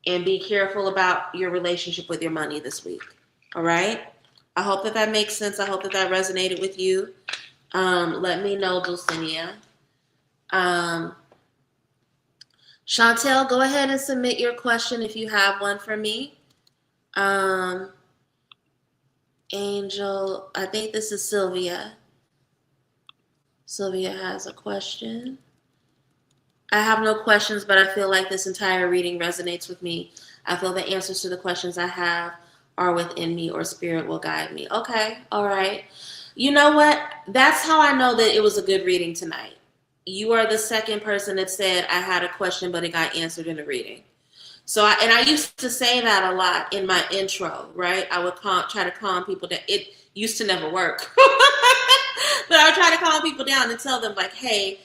And be careful about your relationship with your money this week. All right? I hope that makes sense. I hope that resonated with you. Let me know, Dulcinea. Chantel, go ahead and submit your question if you have one for me. Angel, I think this is Sylvia. Sylvia has a question. I have no questions, but I feel like this entire reading resonates with me. I feel the answers to the questions I have are within me, or spirit will guide me. Okay, all right. You know what? That's how I know that it was a good reading tonight. You are the second person that said I had a question, but it got answered in the reading. So I used to say that a lot in my intro, right? I would try to calm people down. It used to never work. But I would try to calm people down and tell them, like, hey,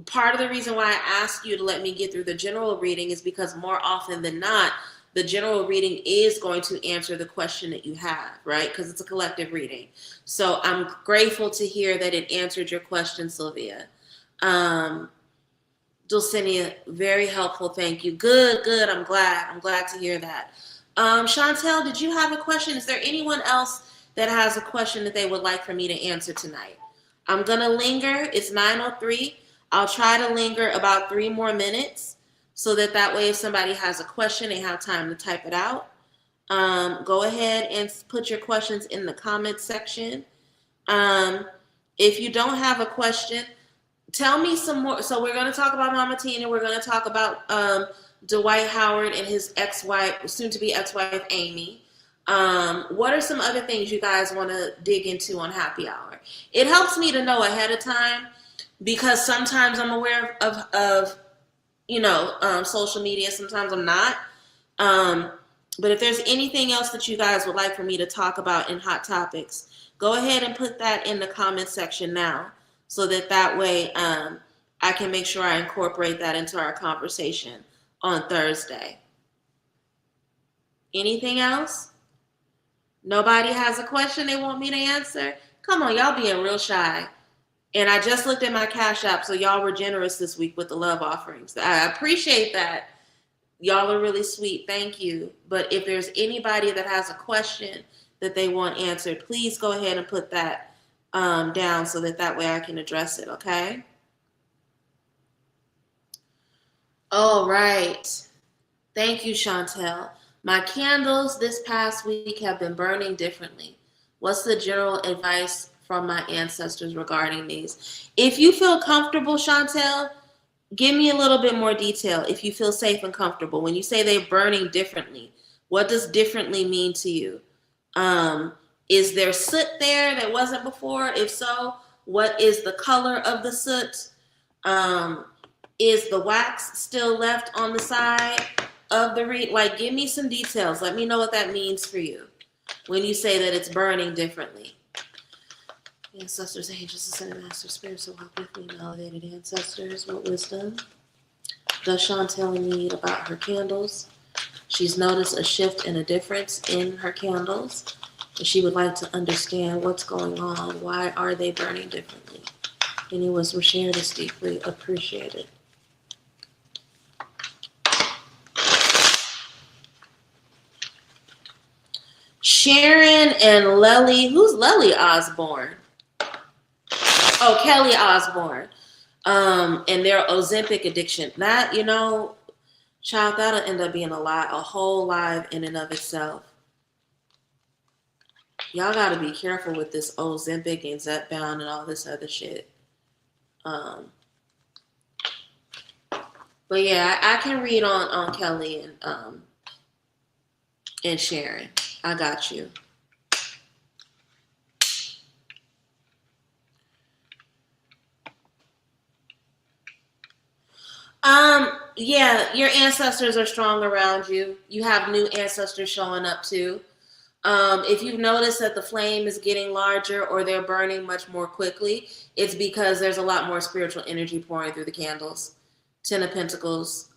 part of the reason why I asked you to let me get through the general reading is because more often than not, the general reading is going to answer the question that you have, right? Because it's a collective reading. So I'm grateful to hear that it answered your question, Sylvia. Dulcinea, very helpful. Thank you. Good, good. I'm glad to hear that. Chantel, did you have a question? Is there anyone else that has a question that they would like for me to answer tonight? I'm going to linger. It's 9:03. I'll try to linger about 3 more minutes so that way if somebody has a question, they have time to type it out. Go ahead and put your questions in the comments section. If you don't have a question, tell me some more. So we're going to talk about Mama Tina. We're going to talk about Dwight Howard and his ex-wife, soon-to-be ex-wife, Amy. What are some other things you guys want to dig into on Happy Hour? It helps me to know ahead of time because sometimes I'm aware of social media. Sometimes I'm not. But if there's anything else that you guys would like for me to talk about in Hot Topics, go ahead and put that in the comment section now so that way I can make sure I incorporate that into our conversation on Thursday. Anything else? Nobody has a question they want me to answer? Come on, y'all being real shy. And I just looked at my Cash App, so y'all were generous this week with the love offerings. I appreciate that. Y'all are really sweet. Thank you. But if there's anybody that has a question that they want answered, please go ahead and put that down so that way I can address it, okay? All right. Thank you, Chantel. My candles this past week have been burning differently. What's the general advice from my ancestors regarding these? If you feel comfortable, Chantel, give me a little bit more detail if you feel safe and comfortable. When you say they're burning differently, what does differently mean to you? Is there soot there that wasn't before? If so, what is the color of the soot? Is the wax still left on the side of the reed? Like, give me some details. Let me know what that means for you when you say that it's burning differently. Ancestors, angels, ascended master spirits, so help with me, elevated ancestors. What wisdom does Chantel need about her candles? She's noticed a shift and a difference in her candles. And she would like to understand what's going on. Why are they burning differently? Any wisdom shared is deeply appreciated. Sharon and Lely. Who's Lely Osborne? Oh, Kelly Osborne. And their Ozempic addiction. That, child, that'll end up being a whole live in and of itself. Y'all got to be careful with this Ozempic and Zepbound and all this other shit. But yeah, I can read on Kelly and Sharon. I got you. Yeah, your ancestors are strong around you. You have new ancestors showing up too. If you've noticed that the flame is getting larger or they're burning much more quickly, it's because there's a lot more spiritual energy pouring through the candles. 10 of Pentacles,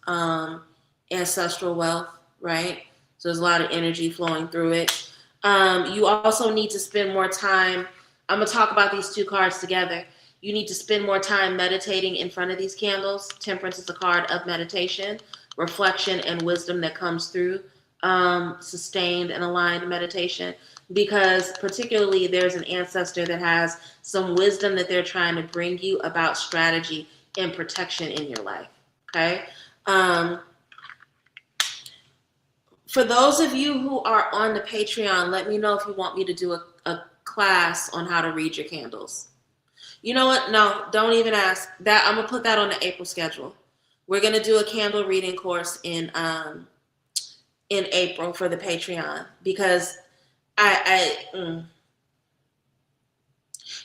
ancestral wealth, right? So there's a lot of energy flowing through it. You also need to spend more time. I'm going to talk about these two cards together. You need to spend more time meditating in front of these candles. Temperance is a card of meditation, reflection, and wisdom that comes through sustained and aligned meditation, because particularly there's an ancestor that has some wisdom that they're trying to bring you about strategy and protection in your life. Okay. For those of you who are on the Patreon, let me know if you want me to do a class on how to read your candles. You know what? No, don't even ask. That I'm gonna put that on the April schedule. We're gonna do a candle reading course in April for the Patreon, because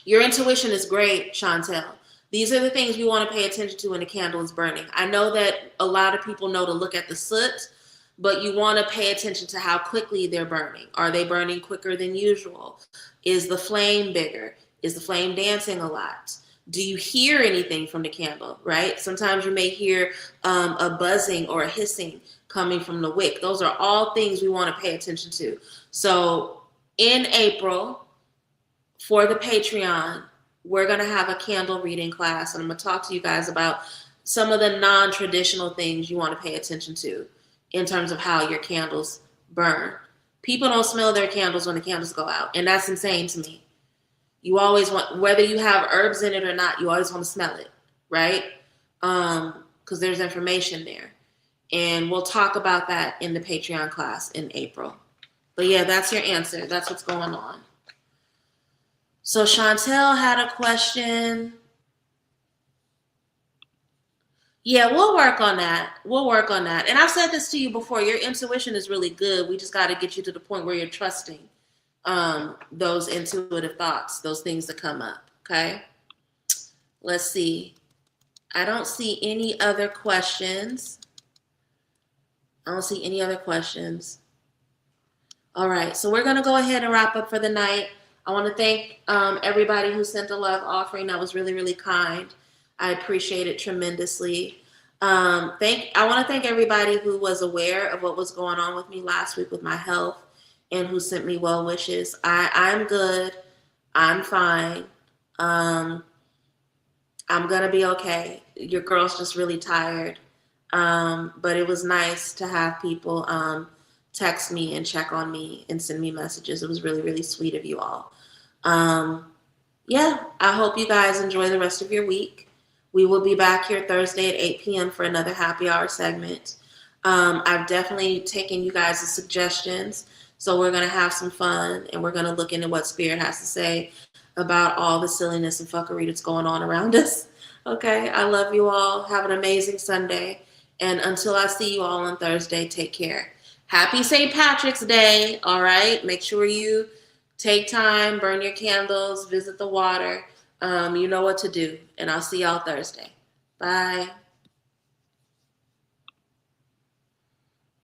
your intuition is great, Chantel. These are the things you want to pay attention to when a candle is burning. I know that a lot of people know to look at the soot, but you want to pay attention to how quickly they're burning. Are they burning quicker than usual? Is the flame bigger? Is the flame dancing a lot? Do you hear anything from the candle, right? Sometimes you may hear a buzzing or a hissing coming from the wick. Those are all things we want to pay attention to. So in April, for the Patreon, we're going to have a candle reading class, and I'm going to talk to you guys about some of the non-traditional things you want to pay attention to in terms of how your candles burn. People don't smell their candles when the candles go out, and that's insane to me. You always want, whether you have herbs in it or not, you always want to smell it, right? Because there's information there. And we'll talk about that in the Patreon class in April. But yeah, that's your answer. That's what's going on. So Chantel had a question. Yeah, we'll work on that. We'll work on that. And I've said this to you before. Your intuition is really good. We just got to get you to the point where you're trusting those intuitive thoughts, those things that come up. Okay. Let's see. I don't see any other questions. All right. So we're going to go ahead and wrap up for the night. I want to thank everybody who sent a love offering. That was really, really kind. I appreciate it tremendously. I want to thank everybody who was aware of what was going on with me last week with my health and who sent me well wishes. I'm good. I'm fine. I'm going to be okay. Your girl's just really tired. But it was nice to have people text me and check on me and send me messages. It was really, really sweet of you all. Yeah, I hope you guys enjoy the rest of your week. We will be back here Thursday at 8 p.m. for another happy hour segment. I've definitely taken you guys' suggestions. So we're going to have some fun and we're going to look into what Spirit has to say about all the silliness and fuckery that's going on around us. Okay, I love you all. Have an amazing Sunday. And until I see you all on Thursday, take care. Happy St. Patrick's Day. All right. Make sure you take time, burn your candles, visit the water. You know what to do. And I'll see y'all Thursday. Bye.